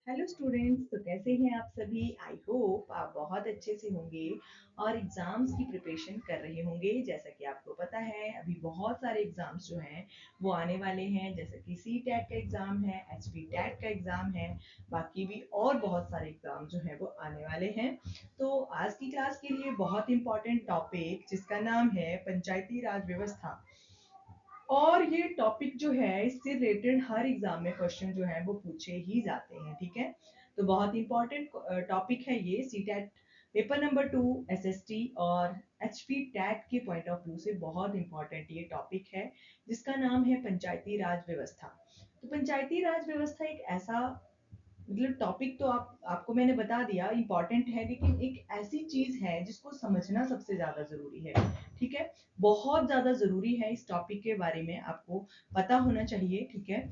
Hello students, तो कैसे हैं आप सभी। आई होप आप बहुत अच्छे से होंगे और एग्जाम्स की प्रिपरेशन कर रहे होंगे। जैसा कि आपको पता है अभी बहुत सारे एग्जाम्स जो हैं वो आने वाले हैं, जैसे कि सी टेट का एग्जाम है, एच पी टेट का एग्जाम है, बाकी भी और बहुत सारे एग्जाम जो हैं वो आने वाले हैं। तो आज की क्लास के लिए बहुत इंपॉर्टेंट टॉपिक जिसका नाम है पंचायती राज व्यवस्था। और ये टॉपिक जो है इससे रिलेटेड हर एग्जाम में क्वेश्चन जो है वो पूछे ही जाते हैं, ठीक है। तो बहुत इंपॉर्टेंट टॉपिक है ये C TET paper number 2 SST और एचपी टैट के पॉइंट ऑफ व्यू से बहुत इंपॉर्टेंट ये टॉपिक है जिसका नाम है पंचायती राज व्यवस्था। तो पंचायती राज व्यवस्था एक ऐसा मतलब टॉपिक तो आपको मैंने बता दिया इम्पोर्टेंट है, लेकिन एक ऐसी चीज है जिसको समझना सबसे ज्यादा जरूरी है, ठीक है। बहुत ज्यादा जरूरी है, इस टॉपिक के बारे में आपको पता होना चाहिए, ठीक है।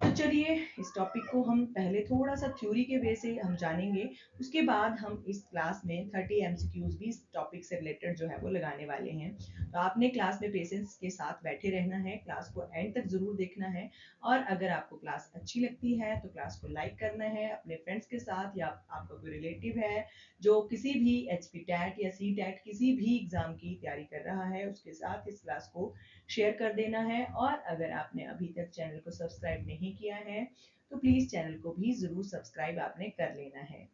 तो चलिए इस टॉपिक को हम पहले थोड़ा सा थ्योरी के वे से हम जानेंगे। उसके बाद हम इस क्लास में 30 एमसीक्यूज भी इस टॉपिक से रिलेटेड जो है वो लगाने वाले हैं। तो आपने क्लास में पेशेंस के साथ बैठे रहना है, क्लास को एंड तक जरूर देखना है। और अगर आपको क्लास अच्छी लगती है तो क्लास को लाइक करना है अपने फ्रेंड्स के साथ, या आपका कोई रिलेटिव है जो किसी भी एच पी टैट या सी टैट किसी भी एग्जाम की तैयारी कर रहा है, उसके साथ इस क्लास को शेयर कर देना है। और अगर आपने अभी तक चैनल को सब्सक्राइब नहीं किया है तो प्लीज चैनल को भी जरूर सब्सक्राइब आपने कर लेना है।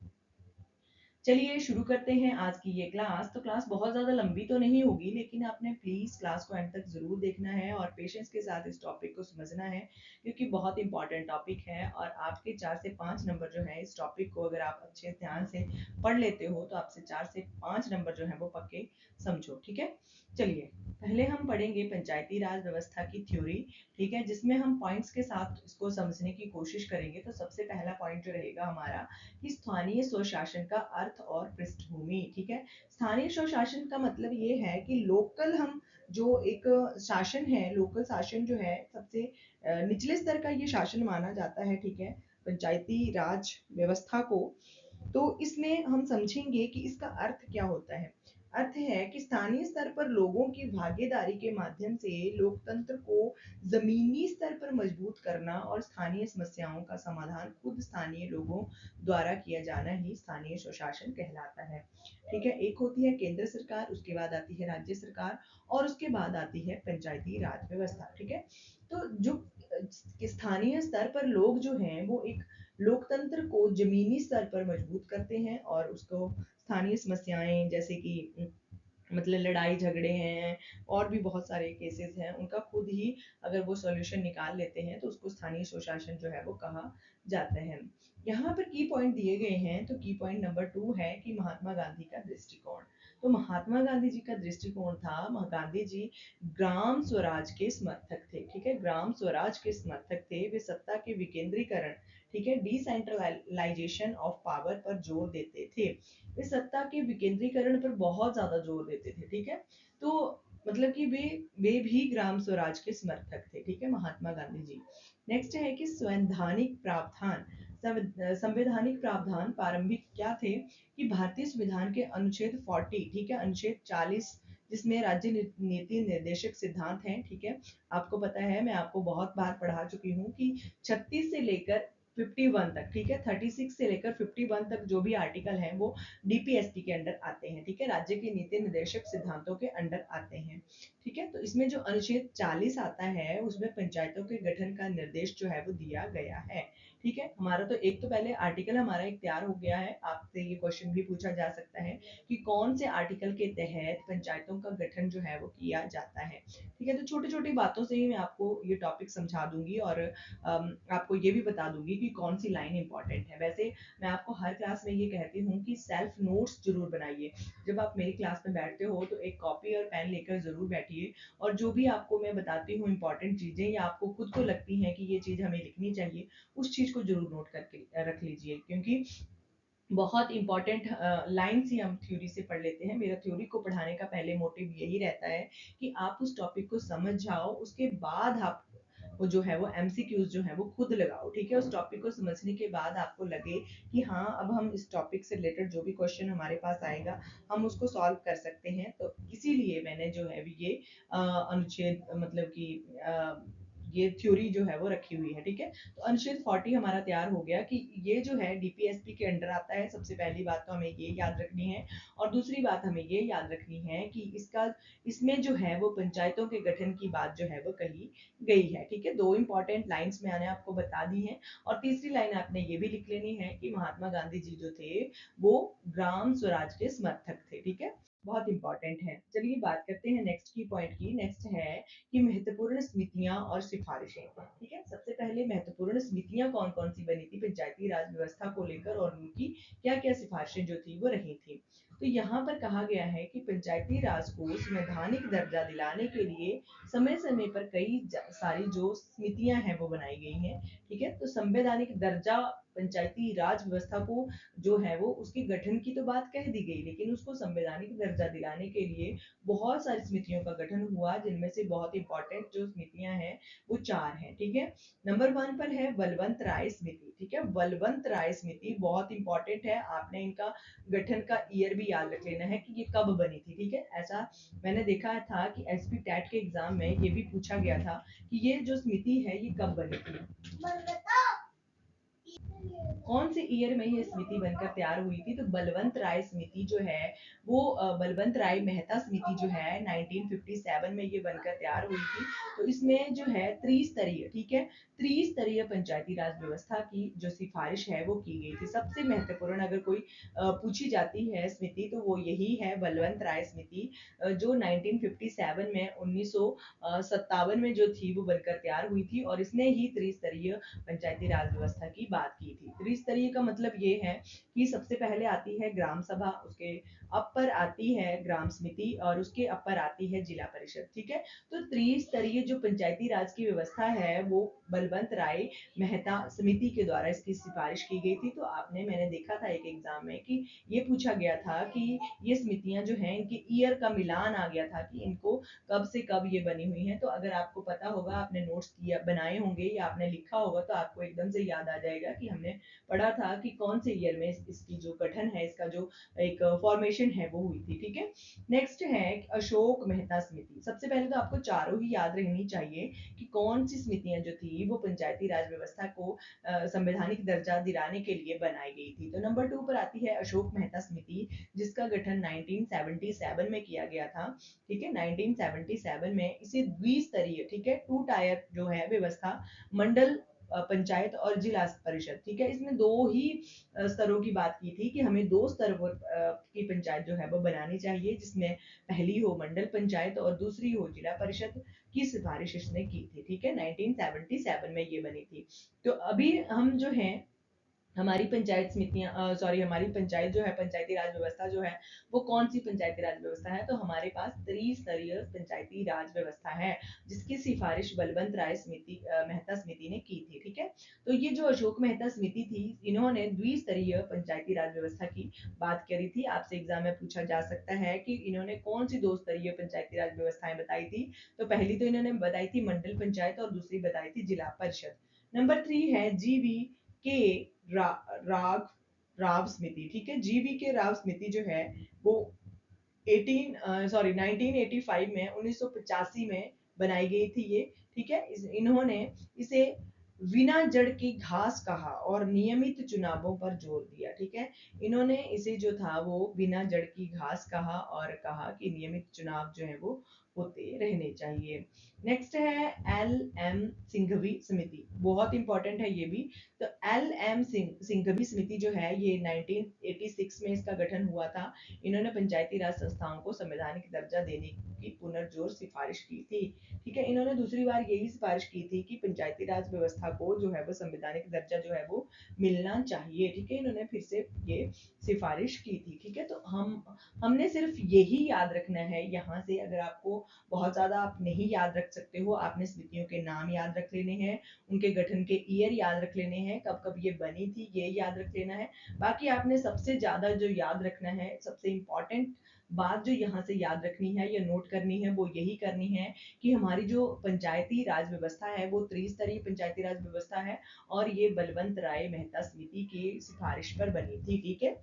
चलिए शुरू करते हैं आज की ये क्लास। तो क्लास बहुत ज़्यादा लंबी तो नहीं होगी, लेकिन आपने प्लीज़ क्लास को एंड तक ज़रूर देखना है और पेशेंस के साथ इस टॉपिक को समझना है, क्योंकि बहुत इंपॉर्टेंट टॉपिक है। और आपके 4 से 5 नंबर जो है इस टॉपिक को अगर आप अच्छे ध्यान से पढ़ लेते हो तो आपसे 4 से 5 नंबर जो है वो पक्के समझो, ठीक है। चलिए पहले हम पढ़ेंगे पंचायती राज व्यवस्था की थ्योरी, ठीक है, जिसमें हम पॉइंट्स के साथ इसको समझने की कोशिश करेंगे। तो सबसे पहला पॉइंट जो रहेगा हमारा कि स्थानीय स्वशासन का अर्थ और पृष्ठभूमि, ठीक है। स्थानीय स्वशासन का मतलब ये है कि लोकल हम जो एक शासन है, लोकल शासन जो है सबसे निचले स्तर का ये शासन माना जाता है, ठीक है, पंचायती राज व्यवस्था को। तो इसमें हम समझेंगे कि इसका अर्थ क्या होता है। अर्थ है कि स्थानीय स्तर पर लोगों की भागीदारी के माध्यम से लोकतंत्र को जमीनी स्तर पर मजबूत करना और स्थानीय समस्याओं का समाधान खुद स्थानीय लोगों द्वारा किया जाना ही स्थानीय स्वशासन कहलाता है, ठीक है। एक होती है केंद्र सरकार, उसके बाद आती है राज्य सरकार और उसके बाद आती है पंचायती राज व्यवस्था, ठीक है। तो जो स्थानीय स्तर पर लोग जो हैं वो एक लोकतंत्र को जमीनी स्तर पर मजबूत करते हैं और उसको स्थानीय समस्याएं जैसे कि मतलब लड़ाई झगड़े हैं और भी बहुत सारे केसेस हैं उनका खुद ही अगर वो सॉल्यूशन निकाल लेते हैं तो उसको स्थानीय स्वशासन जो है वो कहा जाता है। यहाँ पर की पॉइंट दिए गए हैं। तो की पॉइंट नंबर 2 है कि महात्मा गांधी का दृष्टिकोण। तो महात्मा गांधी जी का दृष्टिकोण था, गांधी जी ग्राम स्वराज के समर्थक थे, ठीक है, ग्राम स्वराज के समर्थक थे। वे सत्ता के विकेंद्रीकरण, ठीक है, डिसेंट्रलाइजेशन ऑफ पावर पर जोर देते थे। वे सत्ता के विकेंद्रीकरण पर बहुत ज्यादा जोर देते थे, ठीक है। तो मतलब कि वे भी ग्राम स्वराज के समर्थक थे, ठीक है, महात्मा गांधी जी। नेक्स्ट है कि संवैधानिक प्रावधान। संवैधानिक प्रावधान प्रारंभिक क्या थे कि भारतीय संविधान के अनुच्छेद 40, ठीक है, अनुच्छेद 40 जिसमें राज्य नीति निर्देशक सिद्धांत हैं, ठीक है। आपको पता है मैं आपको बहुत बार पढ़ा चुकी हूँ कि 36 से लेकर 51 तक, ठीक है, 36 से लेकर 51 तक जो भी आर्टिकल हैं वो डीपीएसपी के अंडर आते हैं, ठीक है, राज्य के नीति निर्देशक सिद्धांतों के अंडर आते हैं, ठीक है। तो इसमें जो अनुच्छेद 40 आता है उसमें पंचायतों के गठन का निर्देश जो है वो दिया गया है, ठीक है। हमारा तो एक तो पहले आर्टिकल हमारा एक तैयार हो गया है, आपसे ये क्वेश्चन भी पूछा जा सकता है कि कौन से आर्टिकल के तहत पंचायतों का गठन जो है वो किया जाता है, ठीक है। तो छोटी छोटी बातों से ही मैं आपको ये टॉपिक समझा दूंगी और आपको ये भी बता दूंगी कि कौन सी लाइन इंपॉर्टेंट है। वैसे मैं आपको हर क्लास में ये कहती हूँ कि सेल्फ नोट्स जरूर बनाइए। जब आप मेरी क्लास में बैठते हो तो एक कॉपी और पेन लेकर जरूर बैठिए और जो भी आपको मैं बताती हूँ इंपॉर्टेंट चीजें या आपको खुद को लगती है कि ये चीज हमें लिखनी चाहिए, उस चीज को जरूर नोट करके रख लीजिए, क्योंकि बहुत इंपॉर्टेंट लाइन्स ही हम थ्योरी से पढ़ लेते हैं। मेरा थ्योरी को पढ़ाने का पहले मोटिव यही रहता है कि आप उस टॉपिक को समझ जाओ, उसके बाद आप वो जो है वो एमसीक्यूज जो है वो खुद लगाओ, ठीक है। उस टॉपिक को समझने के बाद आपको लगे कि हाँ अब हम इस टॉपिक से रिलेटेड जो भी क्वेश्चन हमारे पास आएगा हम उसको सॉल्व कर सकते हैं। तो इसीलिए मैंने जो है ये अनुच्छेद मतलब कि ये थ्योरी जो है वो रखी हुई है, ठीक है। तो अनुच्छेद 40 हमारा तैयार हो गया कि ये जो है डीपीएसपी के अंडर आता है। सबसे पहली बात तो हमें ये याद रखनी है, और दूसरी बात हमें ये याद रखनी है कि इसमें जो है वो पंचायतों के गठन की बात जो है वो कही गई है, ठीक है। दो इंपॉर्टेंट लाइंस मैंने आपको बता दी हैं, और तीसरी लाइन आपने ये भी लिख लेनी है कि महात्मा गांधी जी जो थे वो ग्राम स्वराज के समर्थक थे, ठीक है। बहुत इंपॉर्टेंट है। चलिए बात करते हैं नेक्स्ट की पॉइंट की। नेक्स्ट है कि महत्वपूर्ण समितियां और सिफारिशें, ठीक है। सबसे पहले महत्वपूर्ण समितियां कौन कौन सी बनी थी पंचायती राज व्यवस्था को लेकर, और उनकी क्या क्या सिफारिशें जो थी वो रही थी। तो यहाँ पर कहा गया है कि पंचायती राज को संवैधानिक दर्जा दिलाने के लिए समय समय पर कई सारी जो समितियां हैं वो बनाई गई हैं, ठीक है। तो संवैधानिक दर्जा पंचायती राज व्यवस्था को जो है वो उसके गठन की तो बात कह दी गई, लेकिन उसको संवैधानिक दर्जा दिलाने के लिए बहुत सारी समितियों का गठन हुआ, जिनमें से बहुत इंपॉर्टेंट जो समितियां हैं वो 4 हैं, ठीक है। नंबर 1 पर है बलवंत राय समिति, ठीक है। बलवंत राय समिति बहुत इंपॉर्टेंट है, आपने इनका गठन का ईयर भी याद रख लेना है कि ये कब बनी थी, ठीक है। ऐसा मैंने देखा था कि एसपी टैट के एग्जाम में ये भी पूछा गया था कि ये जो समिति है ये कब बनी थी, कौन से ईयर में ये समिति बनकर तैयार हुई थी। तो बलवंत राय समिति जो है वो बलवंत राय मेहता समिति जो है 1957 में ये बनकर तैयार हुई थी। तो इसमें जो है त्रिस्तरीय, ठीक है, त्रिस्तरीय पंचायती राज व्यवस्था की जो सिफारिश है वो की गई थी। सबसे महत्वपूर्ण अगर कोई पूछी जाती है समिति तो वो यही है बलवंत राय समिति, जो 1957 में 1957 में जो थी वो बनकर तैयार हुई थी, और इसने ही त्रिस्तरीय पंचायती राज व्यवस्था की बात की थी। त्रिस्तरीय का मतलब ये है कि सबसे पहले आती है ग्राम सभा, उसके अपर आती है ग्राम समिति, और उसके अपर आती है जिला परिषद, ठीक है। तो त्रिस्तरीय जो पंचायती राज की व्यवस्था है वो बलवंत राय मेहता समिति के द्वारा इसकी सिफारिश की गई थी। तो मैंने देखा था एक एग्जाम में कि ये पूछा गया था कि ये समितियां जो हैं इनके ईयर का मिलान आ गया था कि इनको कब से कब ये बनी हुई है। तो अगर आपको पता होगा, आपने नोट्स किया बनाए होंगे या आपने लिखा होगा, तो आपको एकदम से याद आ जाएगा कि हमने पढ़ा था कि कौन से ईयर में इसकी जो गठन है, इसका जो एक फॉर्मेशन है वो हुई थी, ठीक है। नेक्स्ट है अशोक मेहता समिति। सबसे पहले तो आपको चारों ही याद रहनी चाहिए कि कौन सी समितियां जो थी वो पंचायती राज व्यवस्था को संवैधानिक दर्जा दिलाने के लिए बनाई गई थी। तो नंबर 2 पर आती है अशोक मेहता समिति, जिसका गठन 1977 में किया गया था, ठीक है। 1977 में इसे द्विस्तरीय, ठीक है, 2 टायर जो है व्यवस्था, मंडल पंचायत और जिला परिषद, ठीक है। इसमें दो ही स्तरों की बात की थी कि हमें 2 स्तर पर की पंचायत जो है वो बनानी चाहिए, जिसमें पहली हो मंडल पंचायत और दूसरी हो जिला परिषद की सिफारिश इसने की थी, ठीक है। 1977 में ये बनी थी। तो अभी हम जो है हमारी पंचायत समितियां सॉरी हमारी पंचायत जो है, पंचायती राज व्यवस्था जो है वो कौन सी पंचायती राज व्यवस्था है, तो हमारे पास त्रिस्तरीय पंचायती राज व्यवस्था है, जिसकी सिफारिश बलवंत राय समिति मेहता समिति ने की थी, ठीक है। तो ये जो अशोक मेहता समिति थी, इन्होंने द्विस्तरीय पंचायती राज व्यवस्था की बात करी थी। आपसे एग्जाम में पूछा जा सकता है कि इन्होंने कौन सी 2 स्तरीय पंचायती राज व्यवस्थाएं बताई थी। तो पहली तो इन्होंने बताई थी मंडल पंचायत, और दूसरी बताई थी जिला परिषद। नंबर 3 है जीवी के रा, राग राव समिति, ठीक है। जीवी के राव समिति जो है वो 1985 में 1985 में बनाई गई थी ये, ठीक है। इन्होंने इसे बिना जड़ की घास कहा और नियमित चुनावों पर जोर दिया, ठीक है। इन्होंने इसे जो था वो बिना जड़ की घास कहा, और कहा कि नियमित चुनाव जो है वो होते रहने चाहिए। नेक्स्ट है एल एम सिंघवी समिति, बहुत इंपॉर्टेंट है ये भी। तो एल एम सिंघवी समिति जो है ये 1986 में इसका गठन हुआ था। इन्होंने पंचायती राज संस्थाओं को संवैधानिक दर्जा देने की पुनर्जोर सिफारिश की थी, ठीक है। इन्होंने दूसरी बार यही सिफारिश की थी कि पंचायती राज व्यवस्था को जो है वो संवैधानिक दर्जा जो है वो मिलना चाहिए, ठीक है। इन्होंने फिर से ये सिफारिश की थी, ठीक है। तो हमने सिर्फ यही याद रखना है यहाँ से। अगर आपको बहुत ज्यादा आप नहीं याद रख सकते हो, आपने समितियों के नाम याद रख लेने हैं, उनके गठन के ईयर याद रख लेने हैं, कब कब ये बनी थी ये याद रख लेना है। बाकी आपने सबसे ज्यादा जो याद रखना है, सबसे इंपॉर्टेंट बात जो यहाँ से याद रखनी है या नोट करनी है, वो यही करनी है कि हमारी जो पंचायती राज व्यवस्था है वो त्रिस्तरीय पंचायती राज व्यवस्था है, और ये बलवंत राय मेहता समिति की सिफारिश पर बनी थी, ठीक है।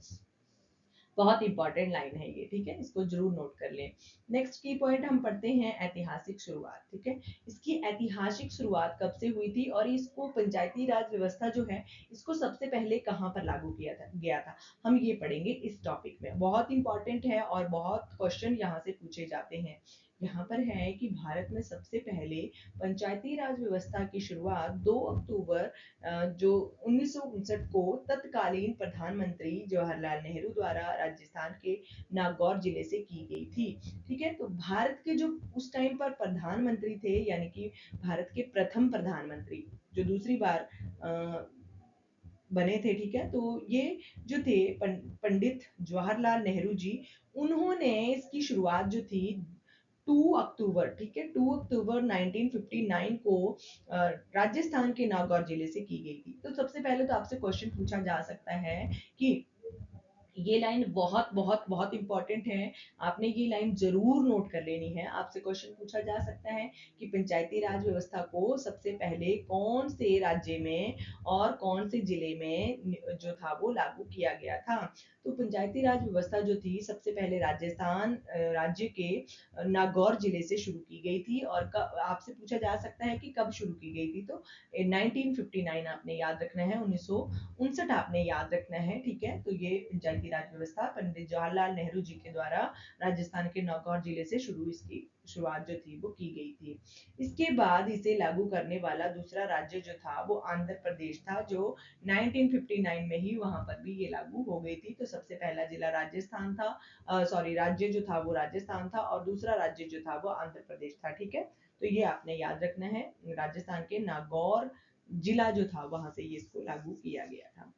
बहुत इंपॉर्टेंट लाइन है ये, ठीक है, इसको जरूर नोट कर लें। नेक्स्ट की पॉइंट हम पढ़ते हैं ऐतिहासिक शुरुआत, ठीक है। इसकी ऐतिहासिक शुरुआत कब से हुई थी और इसको पंचायती राज व्यवस्था जो है इसको सबसे पहले कहाँ पर लागू किया था गया था, हम ये पढ़ेंगे इस टॉपिक में। बहुत इंपॉर्टेंट है और बहुत क्वेश्चन यहाँ से पूछे जाते हैं। यहाँ पर है कि भारत में सबसे पहले पंचायती राज व्यवस्था की शुरुआत 2 अक्टूबर जो 1959 को तत्कालीन प्रधानमंत्री जवाहरलाल नेहरू द्वारा राजस्थान के नागौर जिले से की गई थी, ठीक है। तो भारत के जो उस टाइम पर प्रधानमंत्री थे, यानी कि भारत के प्रथम प्रधानमंत्री जो दूसरी बार बने थे, ठीक है। तो ये जो थे पंडित जवाहरलाल नेहरू जी, उन्होंने इसकी शुरुआत जो थी 2 अक्टूबर, ठीक है, 2 अक्टूबर 1959 को राजस्थान के नागौर जिले से की गई थी। तो सबसे पहले तो आपसे क्वेश्चन पूछा जा सकता है कि ये लाइन बहुत बहुत बहुत इंपॉर्टेंट है, आपने ये लाइन जरूर नोट कर लेनी है। आपसे क्वेश्चन पूछा जा सकता है कि पंचायती राज व्यवस्था को सबसे पहले कौन से राज्य में और कौन से जिले में जो था वो लागू किया गया था। तो पंचायती राज व्यवस्था जो थी सबसे पहले राजस्थान राज्य के नागौर जिले से शुरू की गई थी। और आपसे पूछा जा सकता है कि कब शुरू की गई थी, तो 1959 आपने याद रखना है, 1959 आपने याद रखना है, ठीक है। तो ये पंचायती राज व्यवस्था पंडित जवाहरलाल नेहरू जी के द्वारा राजस्थान के नागौर जिले से इसकी शुरुआत जो थी वो की गई थी। इसके बाद इसे लागू करने वाला दूसरा राज्य जो था वो आंध्र प्रदेश था, जो 1959 में ही वहां पर भी ये लागू हो गई थी। तो सबसे पहला जिला राजस्थान था, सॉरी राज्य जो था वो राजस्थान था और दूसरा राज्य जो था वो आंध्र प्रदेश था, ठीक है। तो ये आपने याद रखना है, राजस्थान के नागौर जिला जो था वहां से ये इसको लागू किया गया था।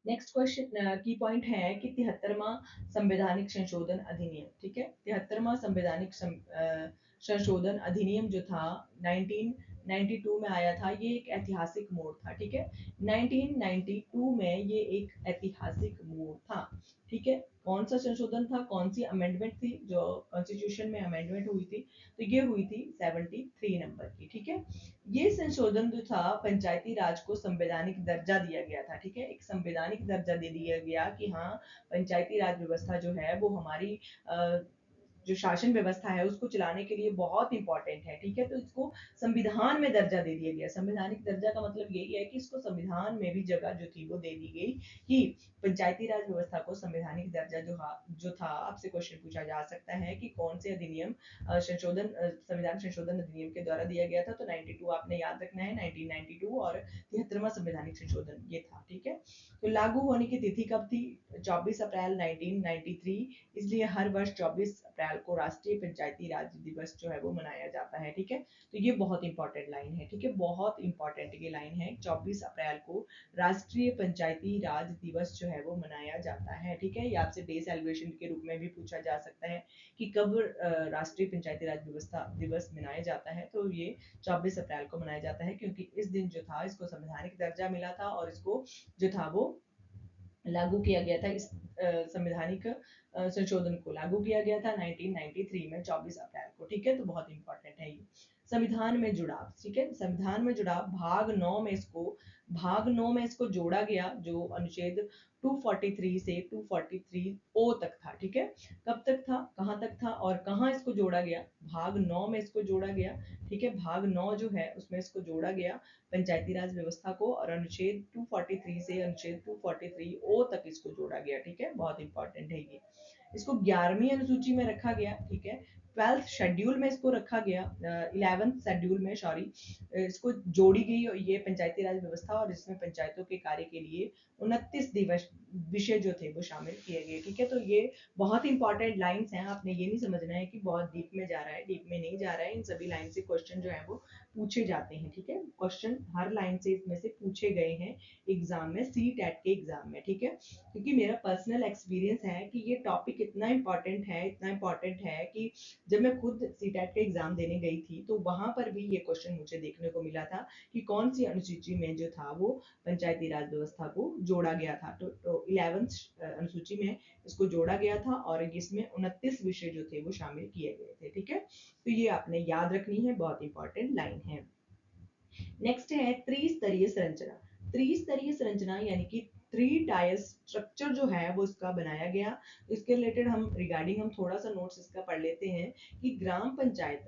नेक्स्ट क्वेश्चन की पॉइंट है कि 73वां संवैधानिक संशोधन अधिनियम, ठीक है। 73वां संवैधानिक संशोधन अधिनियम जो था 1992 में आया था, ये एक ऐतिहासिक मोड़ था, ठीक है। 1992 में ये एक ऐतिहासिक मोड़ था, ठीक है। कौन सा संशोधन था, कौन सी अमेंडमेंट थी जो कॉन्स्टिट्यूशन में अमेंडमेंट हुई थी, तो ये हुई थी 73 नंबर की, ठीक है। ये संशोधन जो था पंचायती राज को संवैधानिक दर्जा दिया गया था, ठीक है। एक संवैधानिक दर्जा दे दिया गया कि हाँ, पंचायती राज व्यवस्था जो है वो हमारी जो शासन व्यवस्था है उसको चलाने के लिए बहुत इंपॉर्टेंट है, ठीक है। तो इसको संविधान में दर्जा दे दिया गया। संवैधानिक दर्जा का मतलब यही है कि इसको संविधान में भी जगह जो थी वो दे दी गई कि पंचायती राज व्यवस्था को संवैधानिक दर्जा जो था। आपसे क्वेश्चन पूछा जा सकता है कि कौन से अधिनियम संविधान संशोधन अधिनियम के द्वारा दिया गया था, तो 92 आपने याद रखना है, 1992 और 73वां संवैधानिक संशोधन ये था, ठीक है। तो लागू होने की तिथि कब थी, 24 अप्रैल 1993, इसलिए हर वर्ष 24 अप्रैल को राष्ट्रीय पंचायती राज दिवस जो है वो मनाया जाता है, ठीक है। तो ये बहुत इंपॉर्टेंट लाइन है, ठीक है, बहुत इंपॉर्टेंट ये लाइन है, 24 अप्रैल को राष्ट्रीय पंचायती राज दिवस जो है वो मनाया जाता है, ठीक है। ये आपसे डे सेलिब्रेशन के रूप में भी पूछा जा सकता है कि कब राष्ट्रीय पंचायती राज व्यवस्था दिवस मनाया जाता है, तो ये 24 अप्रैल को मनाया जाता है, क्योंकि इस दिन जो था इसको संवैधानिक दर्जा मिला था और इसको जो था वो लागू किया गया था। इस संवैधानिक संशोधन को लागू किया गया था 1993 में 24 अप्रैल को, ठीक है। तो बहुत इंपॉर्टेंट है ये। संविधान में जुड़ाव, ठीक है, संविधान में जुड़ाव भाग 9 में इसको जोड़ा गया, जो अनुच्छेद 243 से 243 ओ तक था, ठीक है। कब तक था, कहाँ तक था और कहाँ इसको जोड़ा गया, भाग 9 में इसको जोड़ा गया, ठीक है। भाग 9 जो है उसमें इसको जोड़ा गया पंचायती राज व्यवस्था को, और अनुच्छेद 243 से अनुच्छेद 243 ओ तक इसको जोड़ा गया, ठीक है। बहुत इंपॉर्टेंट है ये। इसको 11वीं अनुसूची में रखा गया, ठीक है। 12th शेड्यूल में इसको रखा गया, 11th शेड्यूल में, सॉरी, इसको जोड़ी गई और ये पंचायती राज व्यवस्था, और इसमें पंचायतों के कार्य के लिए 29 दिवस विषय जो थे वो शामिल किए गए, ठीक है। तो ये बहुत इंपॉर्टेंट लाइंस हैं, आपने ये नहीं समझना है कि बहुत डीप में जा रहा है, डीप में नहीं जा रहा है। इन सभी लाइन से क्वेश्चन जो है वो पूछे जाते हैं, ठीक है। क्वेश्चन हर लाइन से इसमें से पूछे गए हैं एग्जाम में, सी टेट के एग्जाम में, ठीक है। क्योंकि मेरा पर्सनल एक्सपीरियंस है कि ये टॉपिक इतना इंपॉर्टेंट है, इतना इंपॉर्टेंट है कि जब मैं खुद सी टेट का एग्जाम देने गई थी तो वहां पर भी ये क्वेश्चन मुझे देखने को मिला था कि कौन सी अनुसूची में जो था वो पंचायती राज व्यवस्था को जोड़ा गया था। तो 11th अनुसूची में इसको जोड़ा गया था और इसमें 29 विषय जो थे वो शामिल किए गए थे, ठीक है। तो ये आपने याद रखनी है, बहुत इंपॉर्टेंट लाइन है। नेक्स्ट है त्रिस्तरीय संरचना। त्रिस्तरीय संरचना यानी कि 3 टायर स्ट्रक्चर जो है वो इसका बनाया गया। इसके रिलेटेड हम थोड़ा सा नोट्स इसका पढ़ लेते हैं कि ग्राम पंचायत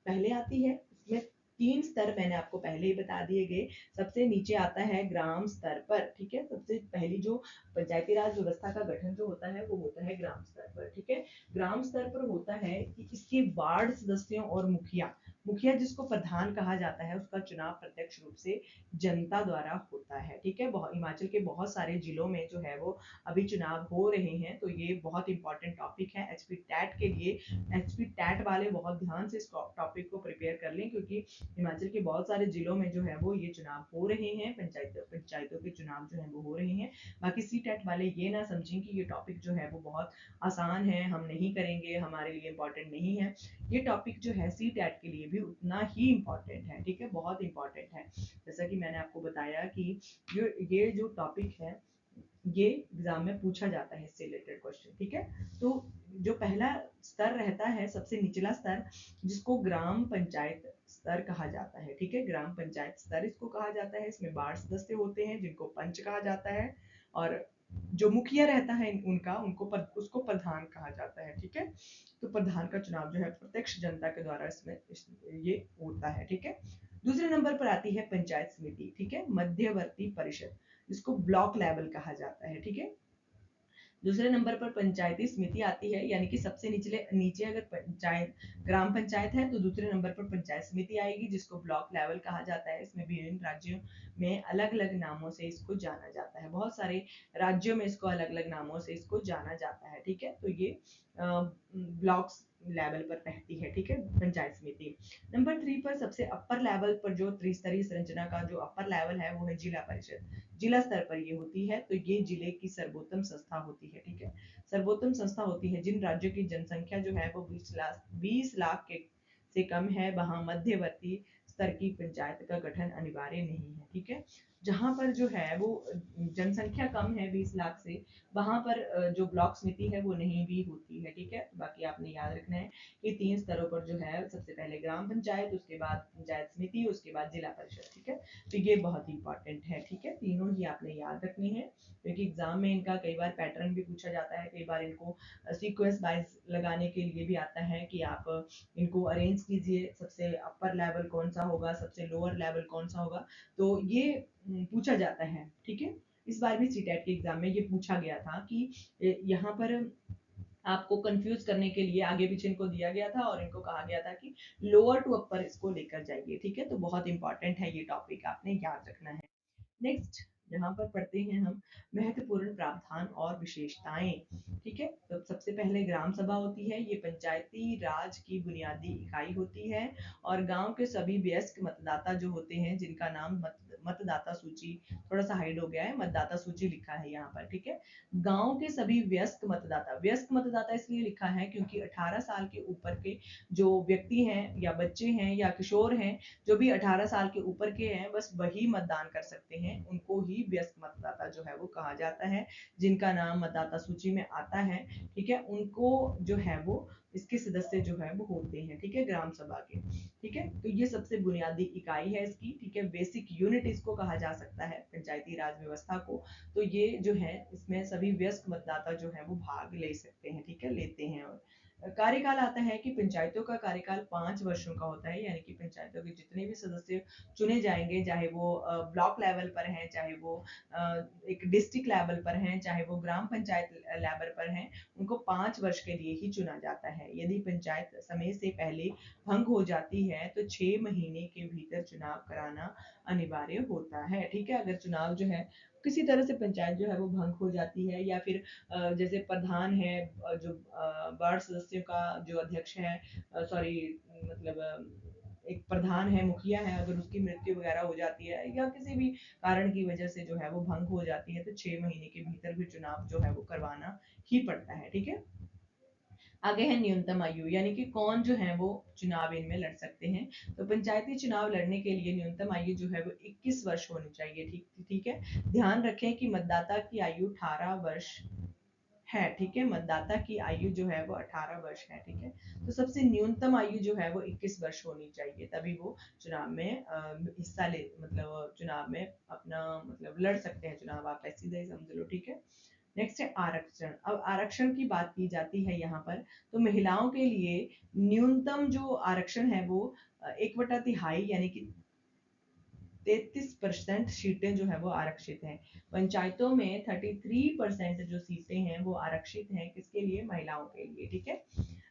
पहले आती है। इसमें 3 स्तर मैंने आपको पहले ही बता दिए गए। सबसे नीचे आता है ग्राम स्तर पर, ठीक है। सबसे पहली जो पंचायती राज व्यवस्था का गठन जो होता है वो होता है ग्राम स्तर पर, ठीक है। ग्राम स्तर पर होता है कि इसके वार्ड सदस्यों और मुखिया, मुखिया जिसको प्रधान कहा जाता है, उसका चुनाव प्रत्यक्ष रूप से जनता द्वारा होता है, ठीक है। हिमाचल के बहुत सारे जिलों में जो है वो अभी चुनाव हो रहे हैं, तो ये बहुत इंपॉर्टेंट टॉपिक है एचपी टैट के लिए। एचपी टैट वाले बहुत ध्यान से इस टॉपिक को प्रिपेयर कर लें, क्योंकि हिमाचल के बहुत सारे जिलों में जो है वो ये चुनाव हो रहे हैं, पंचायतों के चुनाव जो है वो हो रहे हैं। बाकी सी टैट वाले ये ना समझें कि ये टॉपिक जो है वो बहुत आसान है, हम नहीं करेंगे, हमारे लिए इम्पोर्टेंट नहीं है। ये टॉपिक जो है सी टैट के लिए भी उतना ही इम्पोर्टेंट है, ठीक है, बहुत इंपॉर्टेंट है। जैसा कि मैंने आपको बताया कि ये जो टॉपिक है ये एग्जाम में पूछा जाता है, इससे रिलेटेड क्वेश्चन, ठीक है। तो जो पहला स्तर रहता है, सबसे निचला स्तर, जिसको ग्राम पंचायत स्तर कहा जाता है, ठीक है। ग्राम पंचायत स्तर इसको कहा जाता है। इसमें वार्ड सदस्य होते हैं जिनको पंच कहा जाता है, और जो मुखिया रहता है उसको प्रधान कहा जाता है, ठीक है। तो प्रधान का चुनाव जो है प्रत्यक्ष जनता के द्वारा ये होता है, ठीक है। दूसरे नंबर पर आती है पंचायत समिति, ठीक है, मध्यवर्ती परिषद, जिसको ब्लॉक लेवल कहा जाता है, ठीक है। दूसरे नंबर पर पंचायती समिति आती है, यानी कि सबसे नीचे अगर पंचायत ग्राम पंचायत है तो दूसरे नंबर पर पंचायत समिति आएगी, जिसको ब्लॉक लेवल कहा जाता है। इसमें विभिन्न राज्यों में अलग अलग नामों से इसको जाना जाता है, बहुत सारे राज्यों में इसको अलग अलग नामों से इसको जाना जाता है, ठीक है। तो ये ब्लॉक्स लेवल पर रहती है, ठीक है, पंचायत समिति। नंबर 3 पर सबसे अपर लेवल पर जो त्रिस्तरीय संरचना का जो अपर लेवल है वो है जिला परिषद। जिला स्तर पर ये होती है, तो ये जिले की सर्वोत्तम संस्था होती है, ठीक है। सर्वोत्तम संस्था होती है जिन राज्यों की जनसंख्या जो है वो 20 लाख के से कम है, वहां मध्यवर्ती स्तर की पंचायत का गठन अनिवार्य नहीं है, ठीक है। जहां पर जो है वो जनसंख्या कम है 20 लाख से, वहां पर जो ब्लॉक समिति है वो नहीं भी होती है, ठीक है। बाकी आपने याद रखना है कि 3 स्तरों पर जो है, सबसे पहले ग्राम पंचायत, उसके बाद पंचायत समिति, उसके बाद जिला परिषद, ठीक है। तो ये बहुत इंपॉर्टेंट है, ठीक है, तीनों ही आपने याद रखनी है, क्योंकि एग्जाम में इनका कई बार पैटर्न भी पूछा जाता है, कई बार इनको सीक्वेंस वाइज लगाने के लिए भी आता है कि आप इनको अरेंज कीजिए, सबसे अपर लेवल कौन सा होगा, सबसे लोअर लेवल कौन सा होगा, तो ये पूछा जाता है, ठीक है। इस बार भी सीटेट के एग्जाम में ये पूछा गया था कि यहाँ पर आपको कंफ्यूज करने के लिए आगे पीछे इनको दिया गया था और इनको कहा गया था कि लोअर टू अपर इसको लेकर जाइए, ठीक है। तो बहुत इंपॉर्टेंट है ये टॉपिक, आपने याद रखना है। नेक्स्ट यहाँ पर पढ़ते हैं हम महत्वपूर्ण प्रावधान और विशेषताएं, ठीक है। तो सबसे पहले ग्राम सभा होती है, ये पंचायती राज की बुनियादी इकाई होती है, और गांव के सभी वयस्क मतदाता जो होते हैं, जिनका नाम मतदाता सूची, थोड़ा सा हाइड हो गया है, मतदाता सूची लिखा है यहाँ पर, ठीक है। गांव के सभी व्यस्क मतदाता इसलिए लिखा है क्योंकि 18 साल के ऊपर के जो व्यक्ति हैं या बच्चे हैं या किशोर हैं, जो भी 18 साल के ऊपर के हैं, बस वही मतदान कर सकते हैं, उनको ही व्यस्क मतदाता जो है वो कहा जाता है, जिनका नाम मतदाता सूची में आता है, ठीक है। उनको जो है वो इसके सदस्य जो है वो होते हैं, ठीक है, ग्राम सभा के, ठीक है। तो ये सबसे बुनियादी इकाई है इसकी, ठीक है, बेसिक यूनिट इसको कहा जा सकता है पंचायती राज व्यवस्था को। तो ये जो है इसमें सभी वयस्क मतदाता जो है वो भाग ले सकते हैं, ठीक है, लेते हैं। और कार्यकाल आता है कि पंचायतों का कार्यकाल 5 वर्षों का होता है, यानी कि पंचायतों के जितने भी सदस्य चुने जाएंगे, चाहे वो ब्लॉक लेवल पर हैं, चाहे वो एक डिस्ट्रिक्ट लेवल पर हैं, चाहे वो ग्राम पंचायत लेवल पर हैं, उनको 5 वर्ष के लिए ही चुना जाता है। यदि पंचायत समय से पहले भंग हो जाती है तो 6 महीने के भीतर चुनाव कराना अनिवार्य होता है, ठीक है। अगर चुनाव जो है किसी तरह से पंचायत जो है वो भंग हो जाती है, या फिर जैसे प्रधान है, जो वार्ड सदस्यों का जो अध्यक्ष है, सॉरी, मतलब एक प्रधान है, मुखिया है, अगर उसकी मृत्यु वगैरह हो जाती है या किसी भी कारण की वजह से जो है वो भंग हो जाती है, तो 6 महीने के भीतर भी चुनाव जो है वो करवाना ही पड़ता है, ठीक है। आगे है न्यूनतम आयु, यानी कि कौन जो है वो चुनाव इनमें लड़ सकते हैं। तो पंचायती चुनाव लड़ने के लिए न्यूनतम आयु जो है वो 21 वर्ष होनी चाहिए, ठीक ठीक है। ध्यान रखें कि मतदाता की आयु 18 वर्ष है, ठीक है, मतदाता की आयु जो है वो 18 वर्ष है, ठीक है। तो तो सबसे न्यूनतम आयु जो है वो 21 वर्ष होनी चाहिए, तभी वो चुनाव में हिस्सा ले मतलब चुनाव में अपना मतलब लड़ सकते हैं चुनाव, आप ऐसे ही समझ लो, ठीक है। नेक्स्ट है आरक्षण। अब आरक्षण की बात की जाती है यहाँ पर, तो महिलाओं के लिए न्यूनतम जो आरक्षण है वो 1/3 यानी कि 33% सीटें जो है वो आरक्षित हैं। पंचायतों में 33% जो सीटें हैं वो आरक्षित हैं, किसके लिए? महिलाओं के लिए, ठीक है।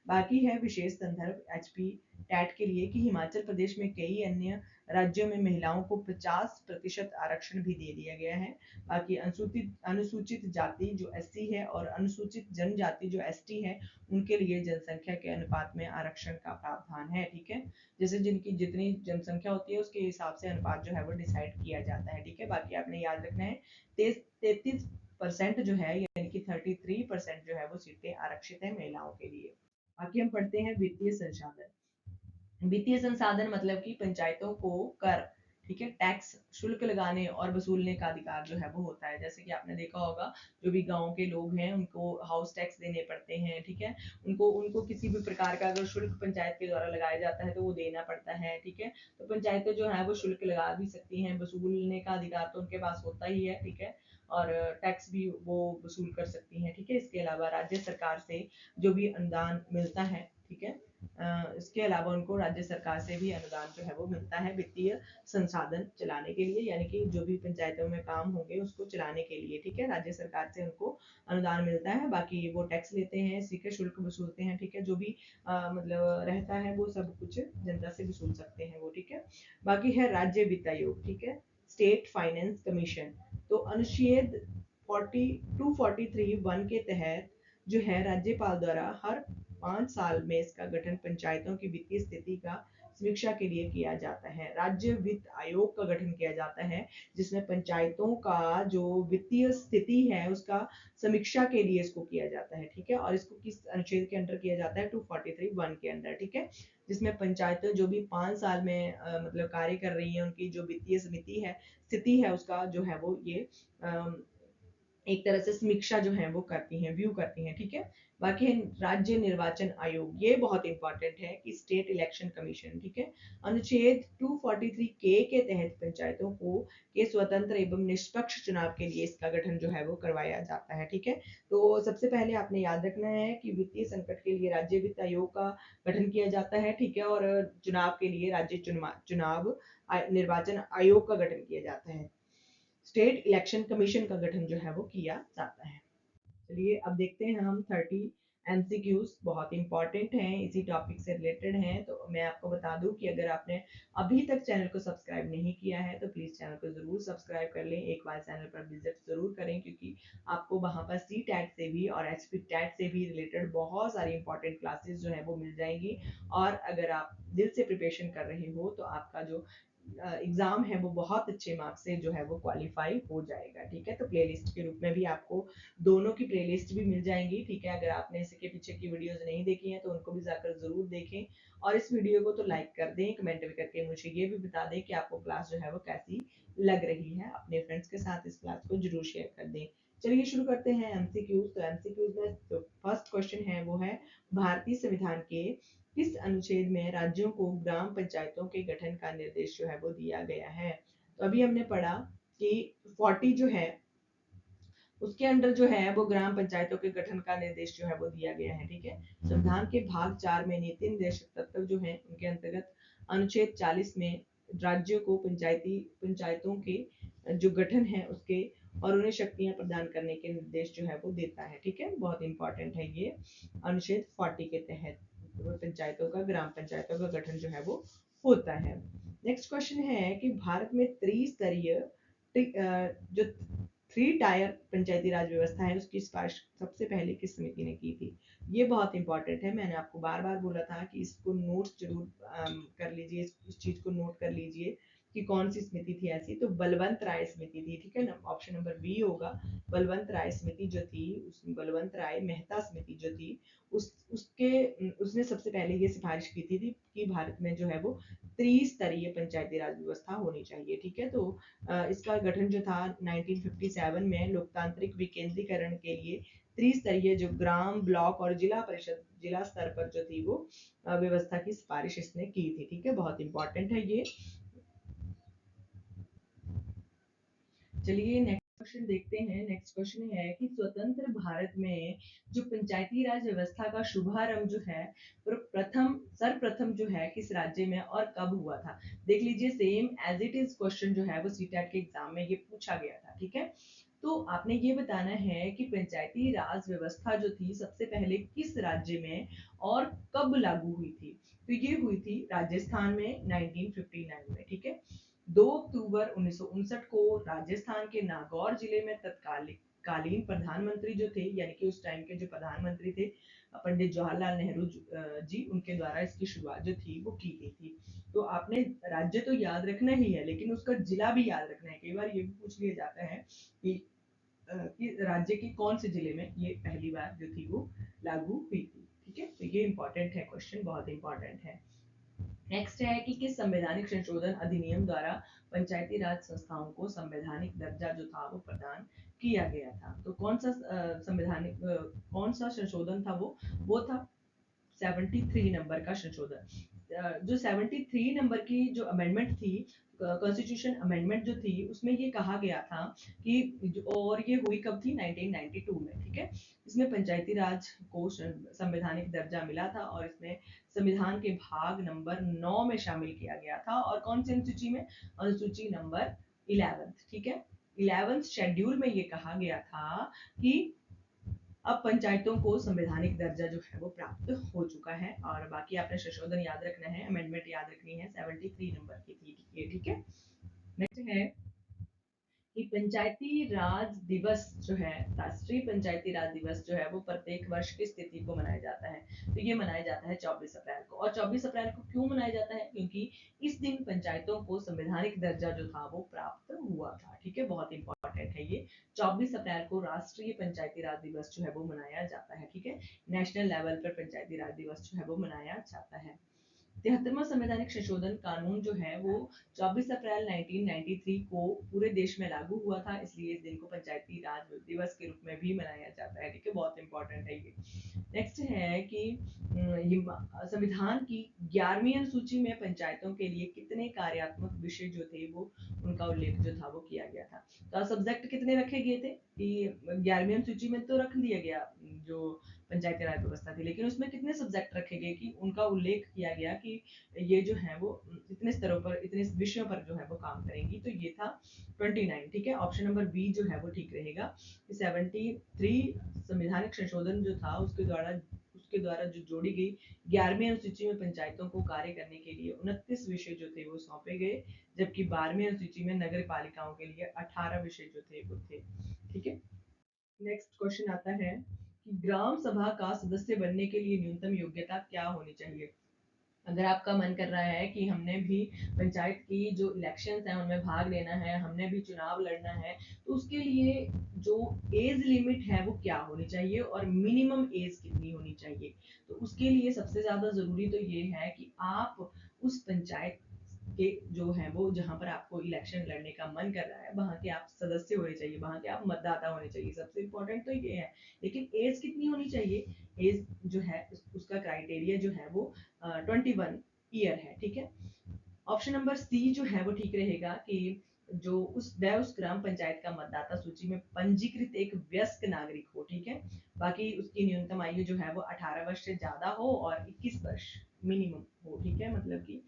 बाकी है विशेष संदर्भ एचपी टैट के लिए कि हिमाचल प्रदेश में कई अन्य राज्यों में महिलाओं को 50% आरक्षण भी दे दिया गया है। बाकी अनुसूचित अनुसूचित जाति जो एससी है और अनुसूचित जनजाति जो एसटी है, उनके लिए जनसंख्या के अनुपात में आरक्षण का प्रावधान है, ठीक है। जैसे जिनकी जितनी जनसंख्या होती है उसके हिसाब से अनुपात जो है वो डिसाइड किया जाता है, ठीक है। बाकी आपने याद रखना है 33% जो है यानी कि 33% जो है वो सीटें आरक्षित है महिलाओं के लिए। बाकी हम पढ़ते हैं वित्तीय संसाधन। वित्तीय संसाधन मतलब कि पंचायतों को कर, ठीक है, टैक्स शुल्क लगाने और वसूलने का अधिकार जो है वो होता है। जैसे कि आपने देखा होगा जो भी गांव के लोग हैं उनको हाउस टैक्स देने पड़ते हैं, ठीक है। उनको उनको किसी भी प्रकार का अगर शुल्क पंचायत के द्वारा लगाया जाता है तो वो देना पड़ता है, ठीक है। तो पंचायतें जो है वो शुल्क लगा भी सकती हैं, वसूलने का अधिकार तो उनके पास होता ही है, ठीक है। और टैक्स भी वो वसूल कर सकती हैं, ठीक है। इसके अलावा राज्य सरकार से जो भी अनुदान मिलता है, ठीक है, इसके अलावा उनको राज्य सरकार से भी अनुदान जो है वो मिलता है वित्तीय संसाधन चलाने के लिए, यानी कि जो भी पंचायतों में काम होंगे उसको चलाने के लिए, ठीक है। राज्य सरकार से उनको अनुदान मिलता है, बाकी वो टैक्स लेते हैं, ठीक है, शुल्क वसूलते हैं, ठीक है। जो भी मतलब रहता है वो सब कुछ जनता से वसूल सकते हैं वो, ठीक है। बाकी है राज्य वित्त आयोग, ठीक है, स्टेट फाइनेंस कमीशन। तो अनुच्छेद 243(1) के तहत जो है राज्यपाल द्वारा हर 5 साल में इसका गठन पंचायतों की वित्तीय स्थिति का समीक्षा के लिए किया जाता है। राज्य वित्त आयोग का गठन किया जाता है जिसमें पंचायतों का जो वित्तीय स्थिति है उसका समीक्षा के लिए इसको किया जाता है, ठीक है। और इसको किस अनुच्छेद के अंदर किया जाता है? 243(1) के अंदर, ठीक है। जिसमें पंचायतें जो भी 5 साल में मतलब कार्य कर रही है उनकी जो वित्तीय समिति है स्थिति है उसका जो है वो ये एक तरह से समीक्षा जो है वो करती हैं, व्यू करती हैं, ठीक है। बाकी है राज्य निर्वाचन आयोग, ये बहुत इंपॉर्टेंट है कि स्टेट इलेक्शन कमीशन, ठीक है। अनुच्छेद 243 के तहत पंचायतों को के स्वतंत्र एवं निष्पक्ष चुनाव के लिए इसका गठन जो है वो करवाया जाता है, ठीक है। तो सबसे पहले आपने याद रखना है कि वित्तीय संकट के लिए राज्य वित्त आयोग का गठन किया जाता है, ठीक है। और चुनाव के लिए राज्य चुनाव निर्वाचन आयोग का गठन किया जाता है। स्टेट इलेक्शन कमीशन का गठन जो है वो किया जाता है। चलिए अब देखते हैं हम 30 एमसीक्यूज, बहुत इंपॉर्टेंट हैं, इसी टॉपिक से रिलेटेड हैं। तो मैं आपको बता दूं कि अगर आपने अभी तक चैनल को सब्सक्राइब नहीं किया है तो प्लीज चैनल को जरूर सब्सक्राइब कर लें, एक बार चैनल पर विजिट जरूर करें, क्योंकि आपको वहां पर सी टैट से भी और एचपी टैट से भी रिलेटेड बहुत सारी इंपॉर्टेंट क्लासेस जो है वो मिल जाएंगी। और अगर आप दिल से प्रिपरेशन कर रहे हो तो आपका जो एग्जाम है वो बहुत अच्छे मार्क्स से जो है वो क्वालिफाई हो जाएगा, ठीक है। तो प्लेलिस्ट के रूप में भी आपको दोनों की प्लेलिस्ट भी मिल जाएंगी, ठीक है। अगर आपने इसके पीछे की वीडियोस नहीं देखी हैं तो उनको भी जाकर जरूर देखें, और इस वीडियो को तो लाइक कर दें, कमेंट भी करके मुझे ये भी बता दें कि आपको क्लास जो है वो कैसी लग रही है। अपने फ्रेंड्स के साथ इस क्लास को जरूर शेयर कर दें। चलिए शुरू करते हैं एमसीक्यूज। तो एमसीक्यूज में जो फर्स्ट क्वेश्चन है वो है भारतीय संविधान के किस अनुच्छेद में राज्यों को ग्राम पंचायतों के गठन का निर्देश जो है वो दिया गया है? तो अभी हमने पढ़ा कि 40 जो है उसके अंदर जो है वो ग्राम पंचायतों के गठन का निर्देश जो है वो दिया गया है, ठीक है। संविधान के भाग 4 में नीति निर्देशक तत्व जो है उनके अंतर्गत अनुच्छेद 40 में राज्यों को पंचायतों के जो गठन है उसके और उन्हें शक्तियां प्रदान करने के निर्देश जो है वो देता है, ठीक है। बहुत इंपॉर्टेंट है ये अनुच्छेद 40 के तहत पंचायतों का ग्राम पंचायतों का गठन जो है वो होता है। नेक्स्ट क्वेश्चन है कि भारत में त्रिस्तरीय जो 3 टायर पंचायती राज व्यवस्था है उसकी सिफारिश सबसे पहले किस समिति ने की थी? ये बहुत इंपॉर्टेंट है, मैंने आपको बार बार बोला था कि इसको नोट्स जरूर कर लीजिए, इस चीज को नोट कर लीजिए कि कौन सी समिति थी ऐसी। तो बलवंत राय समिति थी, ठीक है ना, ऑप्शन नंबर बी होगा। बलवंत राय समिति जो थी, उस बलवंत राय मेहता समिति जो थी उसने सबसे पहले ये सिफारिश की थी कि भारत में जो है वो त्रिस्तरीय पंचायती राज व्यवस्था होनी चाहिए। ठीक है, तो इसका गठन जो था 1957 में लोकतांत्रिक विकेंद्रीकरण के लिए त्रिस्तरीय जो ग्राम, ब्लॉक और जिला परिषद, जिला स्तर पर जो थी वो व्यवस्था की सिफारिश इसने की थी। ठीक है, बहुत इंपॉर्टेंट है ये। चलिए नेक्स्ट क्वेश्चन देखते हैं। नेक्स्ट क्वेश्चन है कि स्वतंत्र भारत में जो पंचायती राज व्यवस्था का शुभारंभ जो है सर्वप्रथम जो है किस राज्य में और कब हुआ था। देख लीजिए, same as it is question जो है वो सीटेट के एग्जाम में ये पूछा गया था। ठीक है, तो आपने ये बताना है कि पंचायती राज व्यवस्था जो थी सबसे पहले किस राज्य में और कब लागू हुई थी। तो ये हुई थी राजस्थान में 1959 में। ठीक है, 2 अक्टूबर 1959 को राजस्थान के नागौर जिले में तत्कालीन प्रधानमंत्री जो थे, यानी कि उस टाइम के जो प्रधानमंत्री थे पंडित जवाहरलाल नेहरू जी, उनके द्वारा इसकी शुरुआत जो थी वो की गई थी। तो आपने राज्य तो याद रखना ही है, लेकिन उसका जिला भी याद रखना है। कई बार ये भी पूछ लिया जाता है कि राज्य के कौन से जिले में ये पहली बार जो थी वो लागू हुई थी। ठीक है, तो ये इंपॉर्टेंट है, क्वेश्चन बहुत इंपॉर्टेंट है। नेक्स्ट है कि किस संवैधानिक संशोधन अधिनियम द्वारा पंचायती राज संस्थाओं को संवैधानिक दर्जा जो था वो प्रदान किया गया था। तो कौन सा संशोधन था वो था 73 नंबर का संशोधन। जो 73 नंबर की जो अमेंडमेंट थी, कॉन्स्टिट्यूशन अमेंडमेंट जो थी, उसमें ये कहा गया था कि और ये हुई कब थी 1992 में। ठीक है, इसमें पंचायती राज को संवैधानिक दर्जा मिला था और इसमें संविधान के भाग नंबर 9 में शामिल किया गया था। और कौन सी अनुसूची में, अनुसूची नंबर 11। ठीक है, 11 शेड्यूल में ये कहा गया था कि अब पंचायतों को संवैधानिक दर्जा जो है वो प्राप्त हो चुका है। और बाकी आपने संशोधन याद रखना है, अमेंडमेंट याद रखनी है, 73 नंबर की थी। ठीक है, नेक्स्ट है कि पंचायती राज दिवस जो है, राष्ट्रीय पंचायती राज दिवस जो है वो प्रत्येक वर्ष की स्थिति को मनाया जाता है। तो ये मनाया जाता है 24 अप्रैल को। और 24 अप्रैल को क्यों मनाया जाता है, क्योंकि इस दिन पंचायतों को संवैधानिक दर्जा जो था वो प्राप्त हुआ था। ठीक है, बहुत इंपॉर्टेंट है ये। 24 अप्रैल को राष्ट्रीय पंचायती राज दिवस जो है वो मनाया जाता है। ठीक है, नेशनल लेवल पर पंचायती राज दिवस जो है वो मनाया जाता है। 73वां संवैधानिक संशोधन कानून जो है वो 24 अप्रैल 1993 को पूरे देश में लागू हुआ था, इसलिए इस दिन को पंचायती राज दिवस के रूप में भी मनाया जाता है। ठीक है, बहुत इंपॉर्टेंट है ये। नेक्स्ट है कि संविधान की 11वीं अनुसूची में पंचायतों के लिए कितने कार्यात्मक विषय जो थे वो उनका उल्लेख जो था वो किया गया था। तो सब्जेक्ट कितने रखे गए थे कि 11वीं अनुसूची में तो रख दिया गया जो पंचायती राज व्यवस्था थी, लेकिन उसमें कितने सब्जेक्ट रखे गए कि उनका उल्लेख किया गया कि ये जो है वो इतने स्तरों पर, इतने विषयों पर जो है वो काम करेंगी। तो ये था 29। ठीक है, ऑप्शन नंबर बी जो है वो ठीक रहेगा। 73 संवैधानिक संशोधन जो था उसके द्वारा जो जोड़ी गई 11वीं अनुसूची में पंचायतों को कार्य करने के लिए 29 विषय जो थे वो सौंपे गए, जबकि 12वीं अनुसूची में नगर पालिकाओं के लिए 18 विषय जो थे वो थे। ठीक है, नेक्स्ट क्वेश्चन आता है कि ग्राम सभा का सदस्य बनने के लिए न्यूनतम योग्यता क्या होनी चाहिए। अगर आपका मन कर रहा है कि हमने भी पंचायत की जो इलेक्शंस हैं उनमें भाग लेना है, हमने भी चुनाव लड़ना है, तो उसके लिए जो एज लिमिट है वो क्या होनी चाहिए और मिनिमम एज कितनी होनी चाहिए। तो उसके लिए सबसे ज्यादा जरूरी तो ये है कि आप उस पंचायत के जो है वो, जहाँ पर आपको इलेक्शन लड़ने का मन कर रहा है, वहां के आप सदस्य होने चाहिए, वहां के आप मतदाता होने चाहिए। सबसे इम्पोर्टेंट तो ये है। लेकिन एज कितनी होनी चाहिए, एज जो है उसका क्राइटेरिया जो है वो 21 ईयर है। ठीक है, ऑप्शन नंबर सी जो है वो ठीक रहेगा कि जो उस ग्राम पंचायत का मतदाता सूची में पंजीकृत एक वयस्क नागरिक हो। ठीक है, बाकी उसकी न्यूनतम आयु जो है वो 18 वर्ष से ज्यादा हो और 21 वर्ष मिनिमम हो। ठीक है, मतलब कि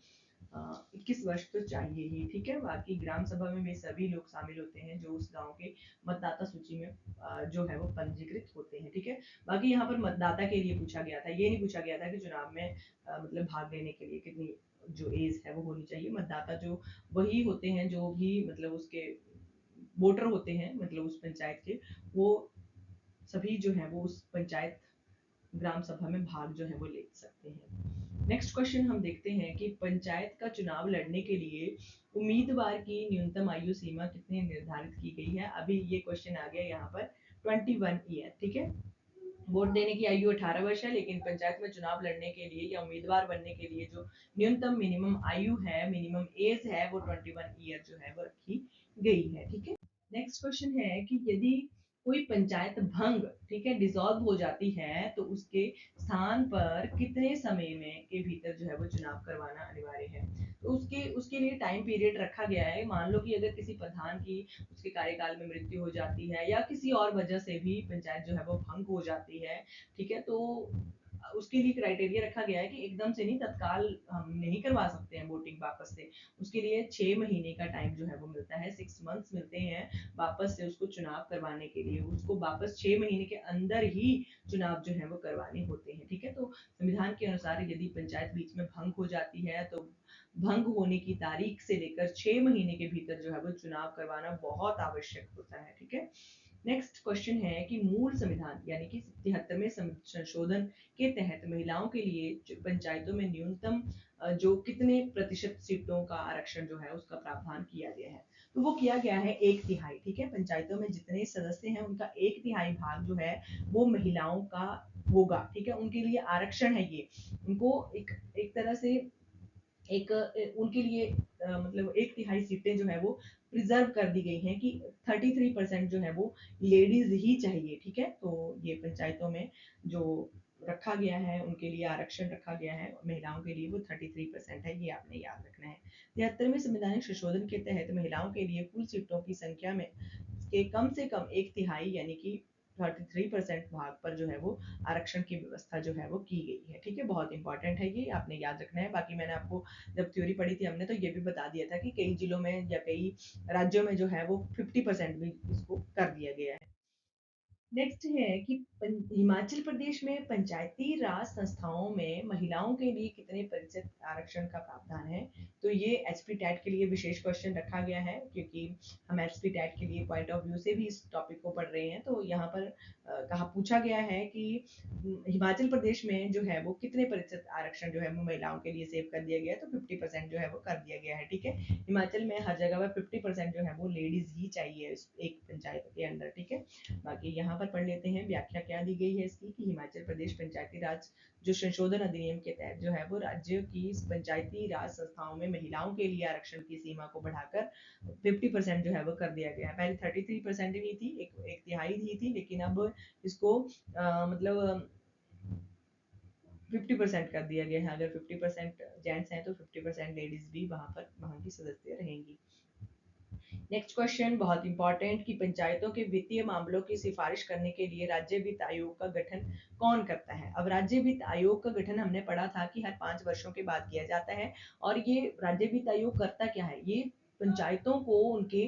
21 वर्ष तो चाहिए ही। ठीक है, बाकी ग्राम सभा में वे सभी लोग शामिल होते हैं जो उस गांव के मतदाता सूची में जो है वो पंजीकृत होते हैं। ठीक है, बाकी यहाँ पर मतदाता के लिए पूछा गया था, ये नहीं पूछा गया था कि चुनाव में मतलब भाग लेने के लिए कितनी जो एज है वो होनी चाहिए। मतदाता जो वही होते हैं जो भी मतलब उसके वोटर होते हैं, मतलब उस पंचायत के, वो सभी जो है वो उस पंचायत ग्राम सभा में भाग जो है वो ले सकते हैं। नेक्स्ट क्वेश्चन हम देखते हैं कि पंचायत का चुनाव लड़ने के लिए उम्मीदवार की न्यूनतम आयु सीमा कितनी निर्धारित की गई है। अभी ये क्वेश्चन आ गया यहाँ पर 21 ईयर। ठीक है, वोट देने की आयु 18 वर्ष है, लेकिन पंचायत में चुनाव लड़ने के लिए या उम्मीदवार बनने के लिए जो न्यूनतम मिनिमम आयु है, मिनिमम एज है, वो 21 ईयर जो है वो रखी गई है। ठीक है। नेक्स्ट क्वेश्चन है कि यदि कोई पंचायत भंग, ठीक है, डिसॉल्व हो जाती है तो उसके स्थान पर कितने समय में के भीतर जो है वो चुनाव करवाना अनिवार्य है। तो उसके उसके लिए टाइम पीरियड रखा गया है। मान लो कि अगर किसी प्रधान की उसके कार्यकाल में मृत्यु हो जाती है या किसी और वजह से भी पंचायत जो है वो भंग हो जाती है, ठीक है, तो उसके लिए क्राइटेरिया रखा गया है कि एकदम से नहीं, तत्काल हम नहीं करवा सकते हैं वोटिंग वापस से। उसके लिए 6 महीने का टाइम जो है वो मिलता है, 6 मंथ्स मिलते हैं वापस से उसको चुनाव करवाने के लिए। उसको वापस 6 महीने के अंदर ही चुनाव जो है वो करवाने होते हैं। ठीक है। तो संविधान के अनुसार यदि पंचायत बीच में भंग हो जाती है तो भंग होने की तारीख से लेकर 6 महीने के भीतर जो है वो चुनाव करवाना बहुत आवश्यक होता है। ठीक है। नेक्स्ट क्वेश्चन है कि मूल संविधान यानी कि 73वें संशोधन के तहत महिलाओं के लिए पंचायतों में न्यूनतम जो कितने प्रतिशत सीटों का आरक्षण जो है उसका प्रावधान किया गया है। तो वो किया गया है 1/3। ठीक है। पंचायतों में जितने सदस्य हैं उनका 1/3 भाग जो है वो महिलाओं का होगा। ठीक है। उनके लिए आरक्षण है ये। उनको एक एक तरह से एक उनके लिए मतलब 1/3 सीटें जो है वो प्रिजर्व कर दी गई हैं कि 33% जो है वो लेडीज ही चाहिए। ठीक है। तो ये पंचायतों में जो रखा गया है उनके लिए आरक्षण रखा गया है महिलाओं के लिए, वो 33% है। ये आपने याद रखना है। 73वें संवैधानिक संशोधन के तहत महिलाओं के लिए कुल सीटों की संख्या में के कम से कम 1/3 यानी कि 33% भाग पर जो है वो आरक्षण की व्यवस्था जो है वो की गई है। ठीक है। बहुत इंपॉर्टेंट है, ये आपने याद रखना है। बाकी मैंने आपको जब थ्योरी पढ़ी थी हमने तो ये भी बता दिया था कि कई जिलों में या कई राज्यों में जो है वो 50% भी इसको कर दिया गया है। नेक्स्ट है कि हिमाचल प्रदेश में पंचायती राज संस्थाओं में महिलाओं के लिए कितने प्रतिशत आरक्षण का प्रावधान है। तो ये एचपी टैट के लिए विशेष क्वेश्चन रखा गया है, क्योंकि हम एचपी टैट के लिए पॉइंट ऑफ व्यू से भी इस टॉपिक को पढ़ रहे हैं। तो यहाँ पर कहा पूछा गया है कि हिमाचल प्रदेश में जो है वो कितने प्रतिशत आरक्षण जो है वो महिलाओं के लिए सेव कर दिया गया है। तो 50% जो है वो कर दिया गया है। ठीक है। हिमाचल में हर जगह पर 50% जो है वो लेडीज ही चाहिए एक पंचायत के अंदर। ठीक है। बाकी यहाँ पर पढ़ लेते हैं व्याख्या क्या दी गई है इसकी, कि हिमाचल प्रदेश पंचायती राज जो संशोधन अधिनियम के तहत जो है वो राज्य की पंचायती राज संस्थाओं में महिलाओं के लिए आरक्षण की सीमा को बढ़ाकर 50% जो है वो कर दिया गया है। पहले 33% ही थी, एक तिहाई ही थी, लेकिन अब इसको मतलब 50% कर दिया गया है। अगर 50% जेंट्स हैं तो 50% लेडीज भी वहां की सदस्य रहेंगी। नेक्स्ट क्वेश्चन बहुत इंपॉर्टेंट, कि पंचायतों के वित्तीय मामलों की सिफारिश करने के लिए राज्य वित्त आयोग का गठन कौन करता है। अब राज्य वित्त आयोग का गठन हमने पढ़ा था कि हर 5 वर्षों के बाद किया जाता है। और ये राज्य वित्त आयोग करता क्या है, ये पंचायतों को उनके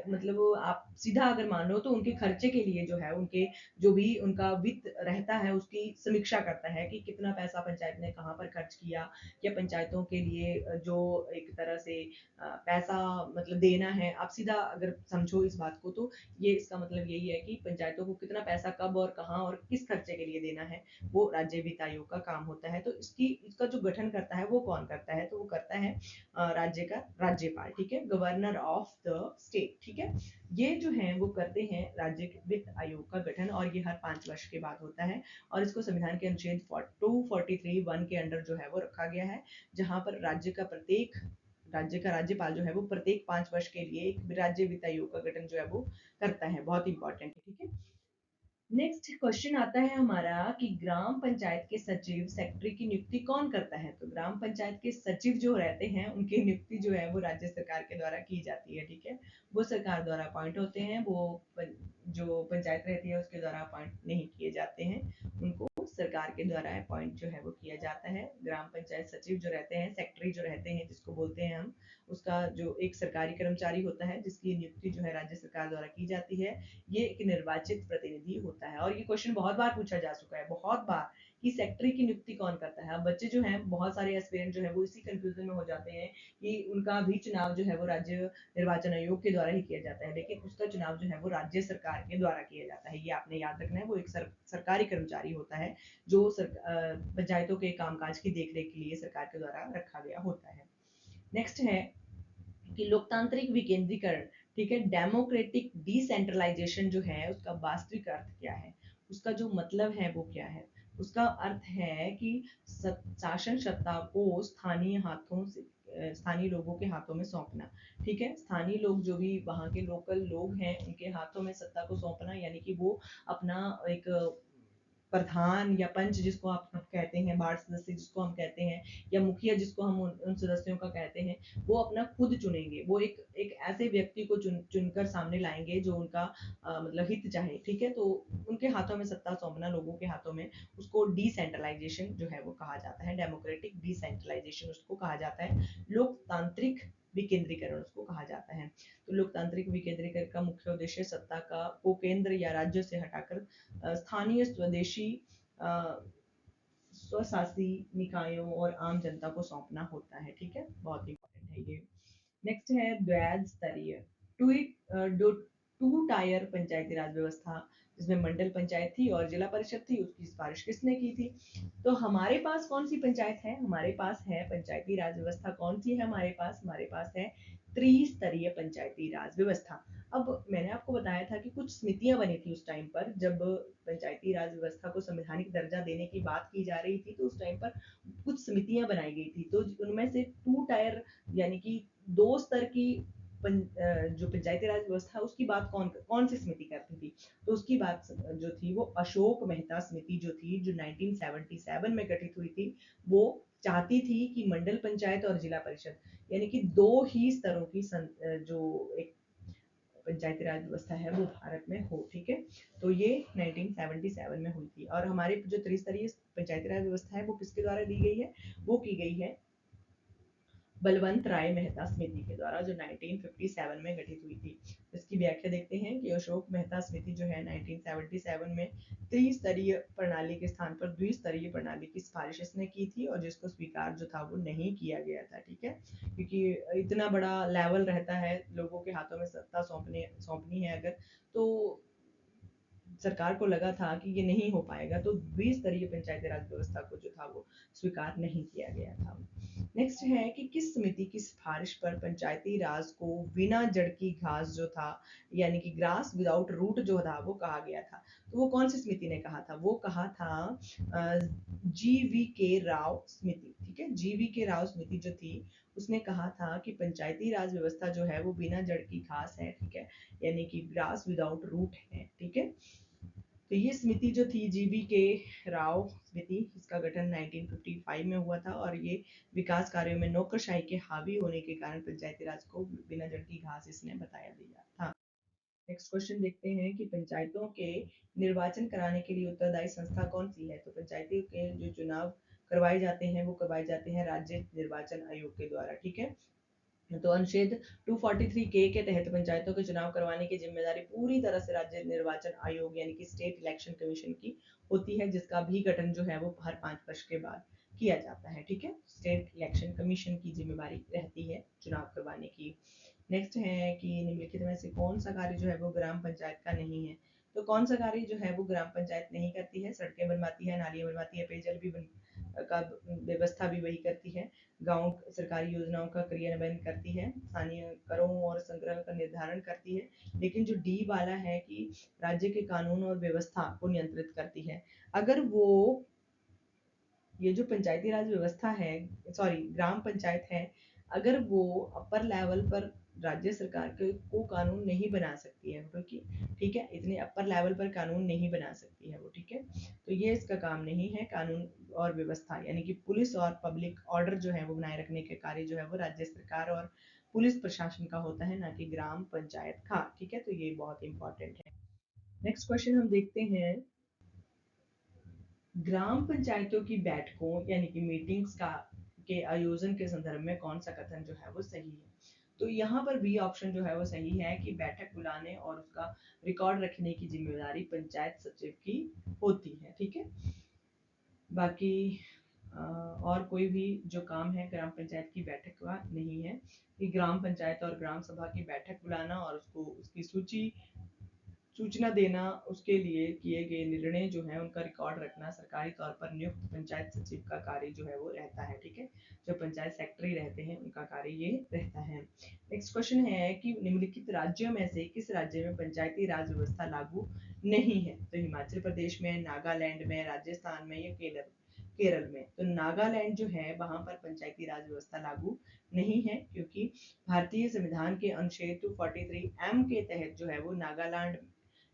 मतलब आप सीधा अगर मान लो तो उनके खर्चे के लिए जो है उनके जो भी उनका वित्त रहता है उसकी समीक्षा करता है कि कितना पैसा पंचायत ने कहाँ पर खर्च किया, या पंचायतों के लिए जो एक तरह से पैसा मतलब देना है। आप सीधा अगर समझो इस बात को तो ये इसका मतलब यही है कि पंचायतों को कितना पैसा कब और कहाँ और किस खर्चे के लिए देना है, वो राज्य वित्त आयोग का काम होता है। तो इसका जो गठन करता है वो कौन करता है, तो वो करता है राज्य का राज्यपाल। ठीक है। Governor of the state. ठीक है। ये जो है वो करते हैं राज्य वित्त आयोग का गठन, और ये हर 5 वर्ष के बाद होता है। और इसको संविधान के अनुच्छेद 243(1) के अंडर जो है वो रखा गया है, जहां पर राज्य का राज्यपाल जो है वो प्रत्येक 5 वर्ष के लिए एक राज्य वित्त आयोग का गठन जो है वो करता है। बहुत इंपॉर्टेंट है। ठीक है। नेक्स्ट क्वेश्चन आता है हमारा कि ग्राम पंचायत के सचिव सेक्रेटरी की नियुक्ति कौन करता है। तो ग्राम पंचायत के सचिव जो रहते हैं उनकी नियुक्ति जो है वो राज्य सरकार के द्वारा की जाती है। ठीक है। वो सरकार द्वारा अपॉइंट होते हैं, वो जो पंचायत रहती है उसके द्वारा अपॉइंट नहीं किए जाते हैं, उनको सरकार के द्वारा अपॉइंट जो है वो किया जाता है। ग्राम पंचायत सचिव जो रहते हैं, सेक्रेटरी जो रहते हैं जिसको बोलते हैं हम, उसका जो एक सरकारी कर्मचारी होता है जिसकी नियुक्ति जो है राज्य सरकार द्वारा की जाती है, ये एक निर्वाचित प्रतिनिधि होता है। और ये क्वेश्चन बहुत बार पूछा जा चुका है, बहुत बार, कि सेक्रेटरी की नियुक्ति कौन करता है। अब बच्चे जो हैं बहुत सारे एस्पिरेंट जो है वो इसी कंफ्यूजन में हो जाते हैं कि उनका भी चुनाव जो है वो राज्य निर्वाचन आयोग के द्वारा ही किया जाता है, लेकिन उसका चुनाव जो है वो राज्य सरकार के द्वारा किया जाता है। ये आपने याद रखना है। वो एक सरकारी कर्मचारी होता है जो पंचायतों के कामकाज की देखरेख के लिए सरकार के द्वारा रखा गया होता है। नेक्स्ट है कि लोकतांत्रिक विकेंद्रीकरण, ठीक है, डेमोक्रेटिक डिसेंट्रलाइजेशन जो है उसका वास्तविक अर्थ क्या है। उसका जो मतलब है वो क्या है? उसका अर्थ है कि शासन सत्ता को स्थानीय लोगों के हाथों में सौंपना। ठीक है, स्थानीय लोग जो भी वहाँ के लोकल लोग हैं उनके हाथों में सत्ता को सौंपना, यानी कि वो अपना एक प्रधान या पंच जिसको आप कहते हैं, वार्ड सदस्य जिसको हम कहते हैं, या मुखिया जिसको हम उन सदस्यों का कहते हैं, वो अपना खुद चुनेंगे। वो एक एक ऐसे व्यक्ति को चुनकर सामने लाएंगे जो उनका मतलब हित चाहे। ठीक है, तो उनके हाथों में सत्ता सौंपना, लोगों के हाथों में, उसको डिसेंट्रलाइजेशन जो है वो कहा जाता है। डेमोक्रेटिक डिसेंट्रलाइजेशन उसको कहा जाता है। लोकतांत्रिक विकेंद्रीकरण उसको कहा जाता है। तो लोकतांत्रिक विकेंद्रीकरण का मुख्य उद्देश्य सत्ता को केंद्र या राज्य से हटाकर स्थानीय स्वदेशी स्वशासी निकायों और आम जनता को सौंपना होता है। ठीक है, बहुत इंपॉर्टेंट है ये। नेक्स्ट है द्वैध स्तरीय टू टायर पंचायती राज व्यवस्था, जिसमें मंडल पंचायत थी और जिला परिषद थी। उसकी सिफारिश किसने की थी? तो हमारे पास कौन सी पंचायत है? हमारे पास है पंचायती राज व्यवस्था। कौन सी है हमारे पास है त्रिस्तरीय पंचायती राज व्यवस्था। अब मैंने आपको बताया था कि कुछ समितियां बनी थी उस टाइम पर, जब पंचायती राज व्यवस्था को संवैधानिक दर्जा देने की बात की जा रही थी, तो उस टाइम पर कुछ समितियां बनाई गई थी। तो उनमें से टू टायर यानी कि दो स्तर की जो पंचायती राज व्यवस्था, उसकी बात कौन कौन सी समिति करती थी? तो उसकी बात जो थी वो अशोक मेहता समिति जो थी, जो 1977 में गठित हुई थी, वो चाहती थी कि मंडल पंचायत और जिला परिषद यानी कि दो ही स्तरों की जो एक पंचायती राज व्यवस्था है वो भारत में हो। ठीक है, तो ये 1977 में हुई थी। और हमारे जो त्रिस्तरीय पंचायती राज व्यवस्था है वो किसके द्वारा दी गई है? वो की गई है बलवंत राय मेहता समिति के द्वारा, जो 1957 में गठित हुई थी। इसकी व्याख्या देखते हैं कि अशोक मेहता समिति जो है 1977 में त्रिस्तरीय प्रणाली के स्थान पर द्विस्तरीय प्रणाली की सिफारिश इसने की थी, और जिसको स्वीकार जो था वो नहीं किया गया था। ठीक है, क्योंकि इतना बड़ा लेवल रहता है, लोगों के हाथों में सत्ता सौंपनी है अगर, तो सरकार को लगा था कि ये नहीं हो पाएगा, तो द्विस्तरीय पंचायती राज व्यवस्था को जो था वो स्वीकार नहीं किया गया था। नेक्स्ट है कि किस समिति की सिफारिश पर पंचायती राज को बिना जड़ की घास जो था, यानी कि ग्रास विदाउट रूट जो था, वो कहा गया था? तो वो कौन सी समिति ने कहा था? वो कहा था जीवी के राव समिति। ठीक है, जीवी के राव समिति जो थी, उसने कहा था कि पंचायती राज व्यवस्था जो है वो बिना जड़ की घास है। ठीक है, यानी कि ग्रास विदाउट रूट है। ठीक है, तो ये समिति जो थी जीवी के राव समिति, इसका गठन 1955 में हुआ था, और ये विकास कार्यों में नौकरशाही के हावी होने के कारण पंचायती राज को बिना जड़ की घास इसने बताया दिया था। नेक्स्ट क्वेश्चन देखते हैं कि पंचायतों के निर्वाचन कराने के लिए उत्तरदायी संस्था कौन सी है? तो पंचायती के जो चुनाव करवाए जाते हैं वो करवाए जाते हैं राज्य निर्वाचन आयोग के द्वारा। ठीक है, तो अनुच्छेद 243 के तहत पंचायतों के चुनाव करवाने की जिम्मेदारी पूरी तरह से राज्य निर्वाचन आयोग यानी कि स्टेट इलेक्शन कमीशन की होती है, जिसका भी गठन जो है वो हर 5 वर्ष के बाद किया जाता है। ठीक है, स्टेट इलेक्शन कमीशन की जिम्मेदारी रहती है चुनाव करवाने की। नेक्स्ट है कि निम्नलिखित में से कौन सा कार्य जो है वो ग्राम पंचायत का नहीं है? तो कौन सा कार्य जो है वो ग्राम पंचायत नहीं करती है? सड़कें बनवाती है, नालियां बनवाती है, पेयजल भी का व्यवस्था भी वही करती है, गांव सरकारी योजनाओं का क्रियान्वयन करती है, स्थानीय करों और संग्रह का निर्धारण करती है। लेकिन जो डी वाला है कि राज्य के कानून और व्यवस्था को नियंत्रित करती है, अगर वो ये जो पंचायती राज व्यवस्था है, सॉरी ग्राम पंचायत है, अगर वो अपर लेवल पर राज्य सरकार के को कानून नहीं बना सकती है, क्योंकि ठीक है, इतने अपर लेवल पर कानून नहीं बना सकती है वो। ठीक है, तो ये इसका काम नहीं है। कानून और व्यवस्था यानी कि पुलिस और पब्लिक ऑर्डर जो है वो बनाए रखने के कार्य जो है वो राज्य सरकार और पुलिस प्रशासन का होता है, ना कि ग्राम पंचायत का। ठीक है, तो ये बहुत इंपॉर्टेंट है। नेक्स्ट क्वेश्चन हम देखते हैं, ग्राम पंचायतों की बैठकों यानी कि मीटिंग्स का के आयोजन के संदर्भ में कौन सा कथन जो है वो सही है? तो यहाँ पर बी ऑप्शन जो है वो सही है कि बैठक बुलाने और उसका रिकॉर्ड रखने की जिम्मेदारी पंचायत सचिव की होती है। ठीक है, बाकी और कोई भी जो काम है ग्राम पंचायत की बैठक का नहीं है। कि ग्राम पंचायत और ग्राम सभा की बैठक बुलाना और उसको उसकी सूचना देना, उसके लिए किए गए निर्णय जो है उनका रिकॉर्ड रखना सरकारी तौर पर नियुक्त पंचायत सचिव का कार्य जो है वो रहता है। ठीक है, जो पंचायत सेक्रेटरी रहते हैं उनका कार्य ये रहता है। नेक्स्ट क्वेश्चन है कि निम्नलिखित राज्यों में से किस राज्य में पंचायती राज व्यवस्था लागू नहीं है। तो हिमाचल प्रदेश में, नागालैंड में, राजस्थान में या केरल केरल में। तो नागालैंड जो है वहां पर पंचायती राज व्यवस्था लागू नहीं है, क्योंकि भारतीय संविधान के अनुच्छेद 243 के तहत जो है वो नागालैंड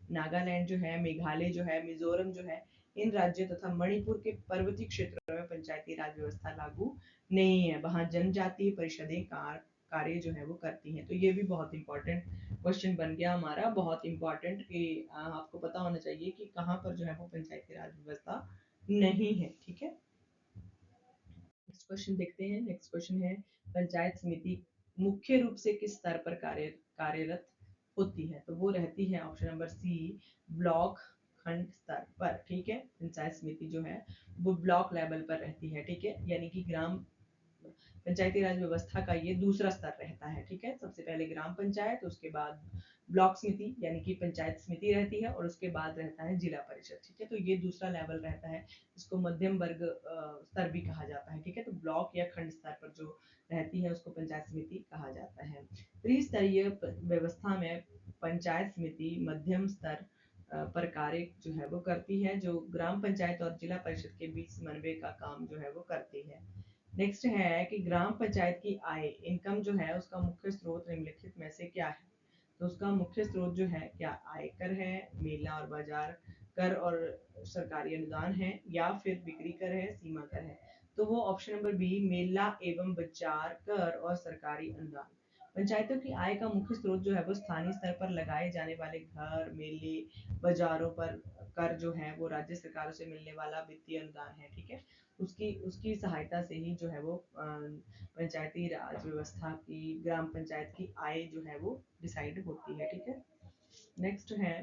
नागालैंड जो है, मेघालय जो है, मिजोरम जो है, इन राज्यों तथा मणिपुर के पर्वतीय क्षेत्रों में पंचायती राज व्यवस्था लागू नहीं है। वहां जनजातीय परिषदें कार्य जो है वो करती हैं। तो ये भी बहुत इंपॉर्टेंट क्वेश्चन बन गया हमारा, बहुत इंपॉर्टेंट कि आपको पता होना चाहिए कि कहाँ पर जो है वो पंचायती राज व्यवस्था नहीं है। ठीक है, नेक्स्ट क्वेश्चन देखते हैं। नेक्स्ट क्वेश्चन है, पंचायत समिति मुख्य रूप से किस स्तर पर कार्यरत होती है? तो वो रहती है ऑप्शन नंबर सी, ब्लॉक खंड स्तर पर। ठीक है, पंचायत समिति जो है वो ब्लॉक लेवल पर रहती है। ठीक है, यानी कि ग्राम पंचायती राज व्यवस्था का ये दूसरा स्तर रहता है। ठीक है, सबसे पहले ग्राम पंचायत, उसके बाद ब्लॉक समिति यानी कि पंचायत समिति रहती है, और उसके बाद रहता है जिला परिषद। ठीक है, तो ये दूसरा लेवल रहता है, इसको मध्यम वर्ग स्तर भी कहा जाता है। ठीक है, तो ब्लॉक या खंड स्तर पर जो रहती है उसको पंचायत समिति कहा जाता है। त्रिस्तरीय व्यवस्था में पंचायत समिति मध्यम स्तर पर कार्य जो है वो करती है, जो ग्राम पंचायत और जिला परिषद के बीच समन्वय का काम जो है वो करती है। नेक्स्ट है कि ग्राम पंचायत की आय इनकम जो है उसका मुख्य स्रोत निम्नलिखित में से क्या है? तो उसका मुख्य स्रोत जो है क्या आयकर है, मेला और बाजार कर और सरकारी अनुदान है, या फिर बिक्री कर है, सीमा कर है? तो वो ऑप्शन नंबर बी, मेला एवं बाजार कर और सरकारी अनुदान। पंचायतों की आय का मुख्य स्रोत जो है वो स्थानीय स्तर पर लगाए जाने वाले घर, मेले, बाजारों पर कर जो है वो राज्य सरकारों से मिलने वाला वित्तीय अनुदान है। ठीक है, उसकी उसकी सहायता से ही जो है वो पंचायती राज व्यवस्था की, ग्राम पंचायत की आय जो है वो डिसाइड होती है। ठीक है, नेक्स्ट है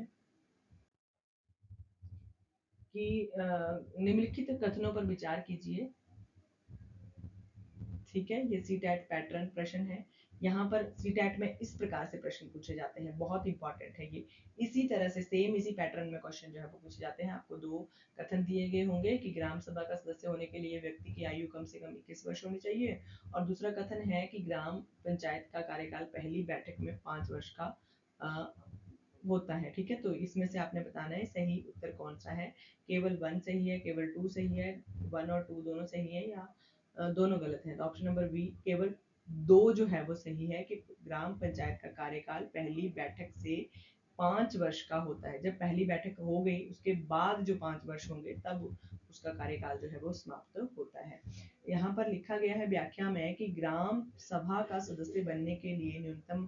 कि निम्नलिखित कथनों पर विचार कीजिए। ठीक है, ये सीटैट पैटर्न प्रश्न है। यहाँ पर सीटैट में इस प्रकार से प्रश्न पूछे जाते हैं, बहुत इंपॉर्टेंट है ये। इसी तरह से सेम इसी पैटर्न में क्वेश्चन जो है वो पूछे जाते हैं। आपको दो कथन दिए गए होंगे कि ग्राम सभा का सदस्य होने के लिए व्यक्ति की आयु कम से कम 21 वर्ष होनी चाहिए, और दूसरा कथन है कि ग्राम पंचायत का कार्यकाल पहली बैठक में 5 वर्ष का होता है। ठीक है, तो इसमें से आपने बताना है सही उत्तर कौन सा है। केवल 1 सही है, केवल 2 सही है, 1 और 2 दोनों सही है, या दोनों गलत है? तो ऑप्शन नंबर बी, केवल 2 जो है वो सही है कि ग्राम पंचायत का कार्यकाल पहली बैठक से 5 वर्ष का होता है। जब पहली बैठक हो गई उसके बाद जो 5 वर्ष होंगे तब उसका कार्यकाल जो है वो समाप्त होता है। यहाँ पर लिखा गया है व्याख्या में कि ग्राम सभा का सदस्य बनने के लिए न्यूनतम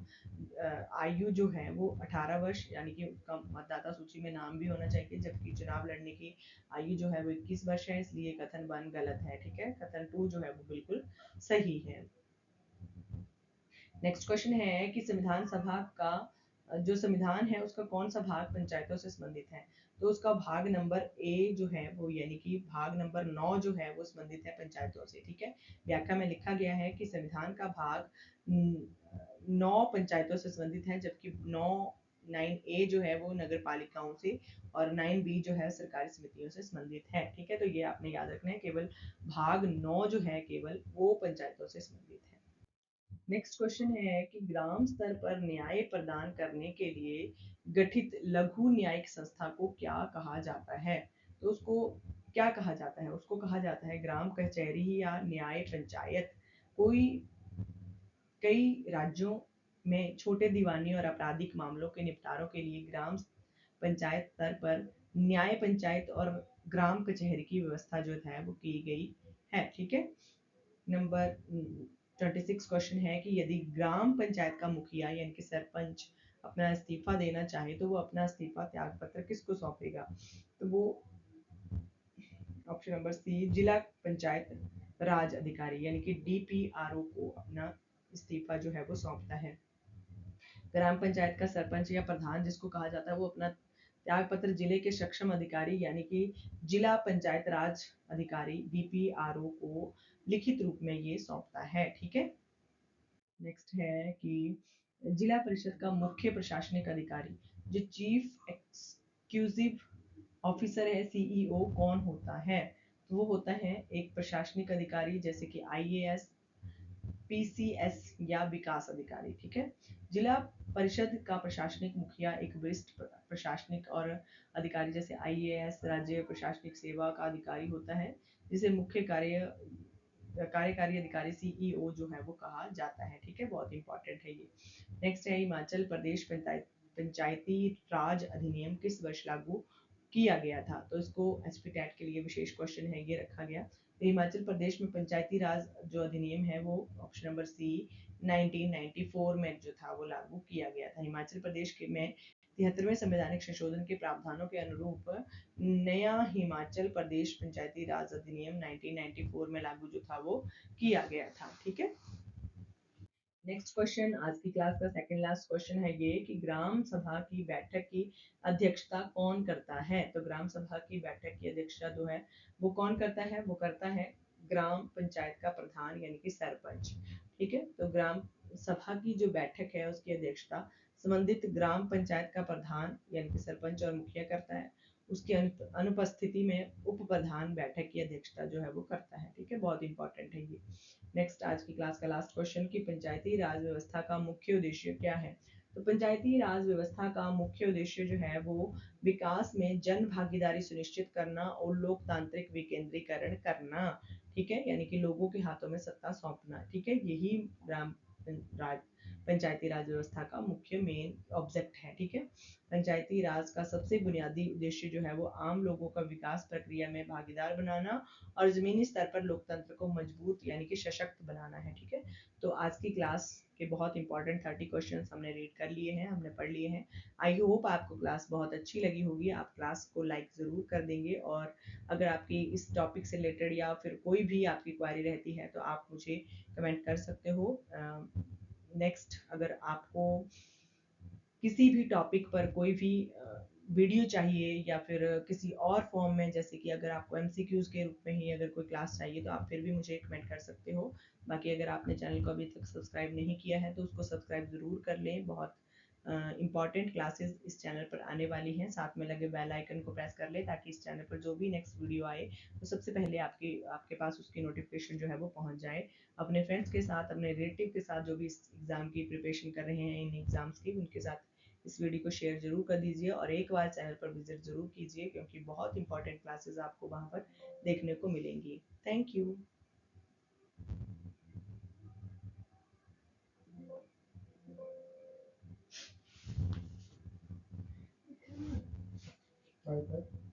आयु जो है वो 18 वर्ष, यानी कि उसका मतदाता सूची में नाम भी होना चाहिए, जबकि चुनाव लड़ने की आयु जो है वो 21 वर्ष है, इसलिए कथन 1 गलत है। ठीक है, कथन 2 जो है वो बिल्कुल सही है। नेक्स्ट क्वेश्चन है कि संविधान सभा का जो संविधान है उसका कौन सा भाग पंचायतों से संबंधित है? तो उसका भाग नंबर ए जो है वो, यानी कि भाग नंबर 9 जो है वो संबंधित है पंचायतों से। ठीक है, व्याख्या में लिखा गया है कि संविधान का भाग 9 पंचायतों से संबंधित है, जबकि 9 जो है वो नगर पालिकाओं से, और 9 जो है सरकारी समितियों से संबंधित है। ठीक है, तो ये आपने याद रखना है, केवल भाग 9 जो है केवल वो पंचायतों से संबंधित है। नेक्स्ट क्वेश्चन है कि ग्राम स्तर पर न्याय प्रदान करने के लिए गठित लघु न्यायिक संस्था को क्या कहा जाता है? तो उसको क्या कहा जाता है? उसको कहा जाता है ग्राम कचहरी या न्याय पंचायत। कोई कई राज्यों में छोटे दीवानी और आपराधिक मामलों के निपटारों के लिए ग्राम पंचायत स्तर पर न्याय पंचायत और ग्राम कचहरी की व्यवस्था जो है वो की गई है। ठीक है, नंबर 26 क्वेश्चन है कि यदि ग्राम पंचायत का मुखिया यानी कि सरपंच अपना इस्तीफा देना चाहे तो वो अपना इस्तीफा त्याग पत्र किसको सौंपेगा? तो वो ऑप्शन नंबर सी, जिला पंचायत राज अधिकारी यानी कि डीपीआरओ को अपना इस्तीफा जो है वो सौंपता है। ग्राम पंचायत का सरपंच या प्रधान जिसको कहा जाता है वो अपना त्याग पत्र जिले के सक्षम अधिकारी यानी कि जिला पंचायत राज अधिकारी डीपीआरओ को लिखित रूप में ये सौंपता है। ठीक है, नेक्स्ट है कि जिला परिषद का मुख्य प्रशासनिक अधिकारी जो चीफ एक्सक्यूजिव ऑफिसर है, सीईओ, कौन होता है? तो वो होता है एक प्रशासनिक अधिकारी जैसे कि आईएएस, पीसीएस या विकास अधिकारी। ठीक है, जिला परिषद का प्रशासनिक मुखिया एक वरिष्ठ प्रशासनिक और अधिकारी जैसे आईएएस राज्य प्रशासनिक सेवा का अधिकारी होता है, जिसे मुख्य कार्यकारी अधिकारी सीईओ जो है वो कहा जाता है। ठीक है, बहुत इंपॉर्टेंट है ये। नेक्स्ट है हिमाचल प्रदेश पंचायती राज अधिनियम किस वर्ष लागू किया गया था? तो इसको एसपी टेट के लिए विशेष क्वेश्चन है, ये रखा गया। तो हिमाचल प्रदेश में पंचायती राज जो अधिनियम है वो ऑप्शन नंबर सी 1994 में जो था वो लागू किया गया था। हिमाचल प्रदेश के में 73वें संवैधानिक संशोधन के प्रावधानों के अनुरूप नया हिमाचल प्रदेश पंचायती राज अधिनियम 1994 में लागू जो था वो किया गया था। ठीक है, नेक्स्ट क्वेश्चन आज की क्लास का सेकंड लास्ट क्वेश्चन है ये कि ग्राम सभा की बैठक की अध्यक्षता कौन करता है? तो ग्राम सभा की बैठक की अध्यक्षता जो है वो कौन करता है? वो करता है ग्राम पंचायत का प्रधान यानी कि सरपंच। ठीक है, तो ग्राम सभा की जो बैठक है उसकी अध्यक्षता संबंधित ग्राम पंचायत का प्रधान यानी कि सरपंच और मुखिया करता है। उसकी अनुपस्थिति में उप प्रधान बैठक की अध्यक्षता जो है वो करता है। ठीक है, बहुत इंपॉर्टेंट है ये। नेक्स्ट आज की क्लास का लास्ट क्वेश्चन कि पंचायती राज व्यवस्था का मुख्य उद्देश्य क्या है? तो पंचायती राज व्यवस्था का मुख्य उद्देश्य जो है वो विकास में जन भागीदारी सुनिश्चित करना और लोकतांत्रिक विकेंद्रीकरण करना। ठीक है, यानी कि लोगों के हाथों में सत्ता सौंपना। ठीक है, यही ग्राम राज पंचायती राज व्यवस्था का मुख्य मेन ऑब्जेक्ट है। ठीक है, पंचायती राज का सबसे बुनियादी उद्देश्य जो है वो आम लोगों का विकास प्रक्रिया में भागीदार बनाना और जमीनी स्तर पर लोकतंत्र को मजबूत यानी कि सशक्त बनाना है। ठीक है, तो आज की क्लास के बहुत इंपॉर्टेंट 30 क्वेश्चंस हमने रीड कर लिए हैं, हमने पढ़ लिए हैं। आई होप आपको क्लास बहुत अच्छी लगी होगी। आप क्लास को लाइक ज़रूर कर देंगे और अगर आपकी इस टॉपिक से रिलेटेड या फिर कोई भी आपकी क्वारी रहती है तो आप मुझे कमेंट कर सकते हो। नेक्स्ट अगर आपको किसी भी टॉपिक पर कोई भी वीडियो चाहिए या फिर किसी और फॉर्म में, जैसे कि अगर आपको एमसीक्यूज के रूप में ही अगर कोई क्लास चाहिए तो आप फिर भी मुझे कमेंट कर सकते हो। बाकी अगर आपने चैनल को अभी तक सब्सक्राइब नहीं किया है तो उसको सब्सक्राइब ज़रूर कर लें। बहुत इंपॉर्टेंट क्लासेस इस चैनल पर आने वाली हैं। साथ में लगे बेल आइकन को प्रेस कर लें ताकि इस चैनल पर जो भी नेक्स्ट वीडियो आए तो सबसे पहले आपके पास उसकी नोटिफिकेशन जो है वो पहुंच जाए। अपने फ्रेंड्स के साथ, अपने रिलेटिव के साथ जो भी इस एग्ज़ाम की प्रिपरेशन कर रहे हैं इन एग्ज़ाम्स की, उनके साथ इस वीडियो को शेयर जरूर कर दीजिए और एक बार चैनल पर विजिट जरूर कीजिए क्योंकि बहुत इंपॉर्टेंट क्लासेस आपको वहां पर देखने को मिलेंगी। Thank you. Bye bye.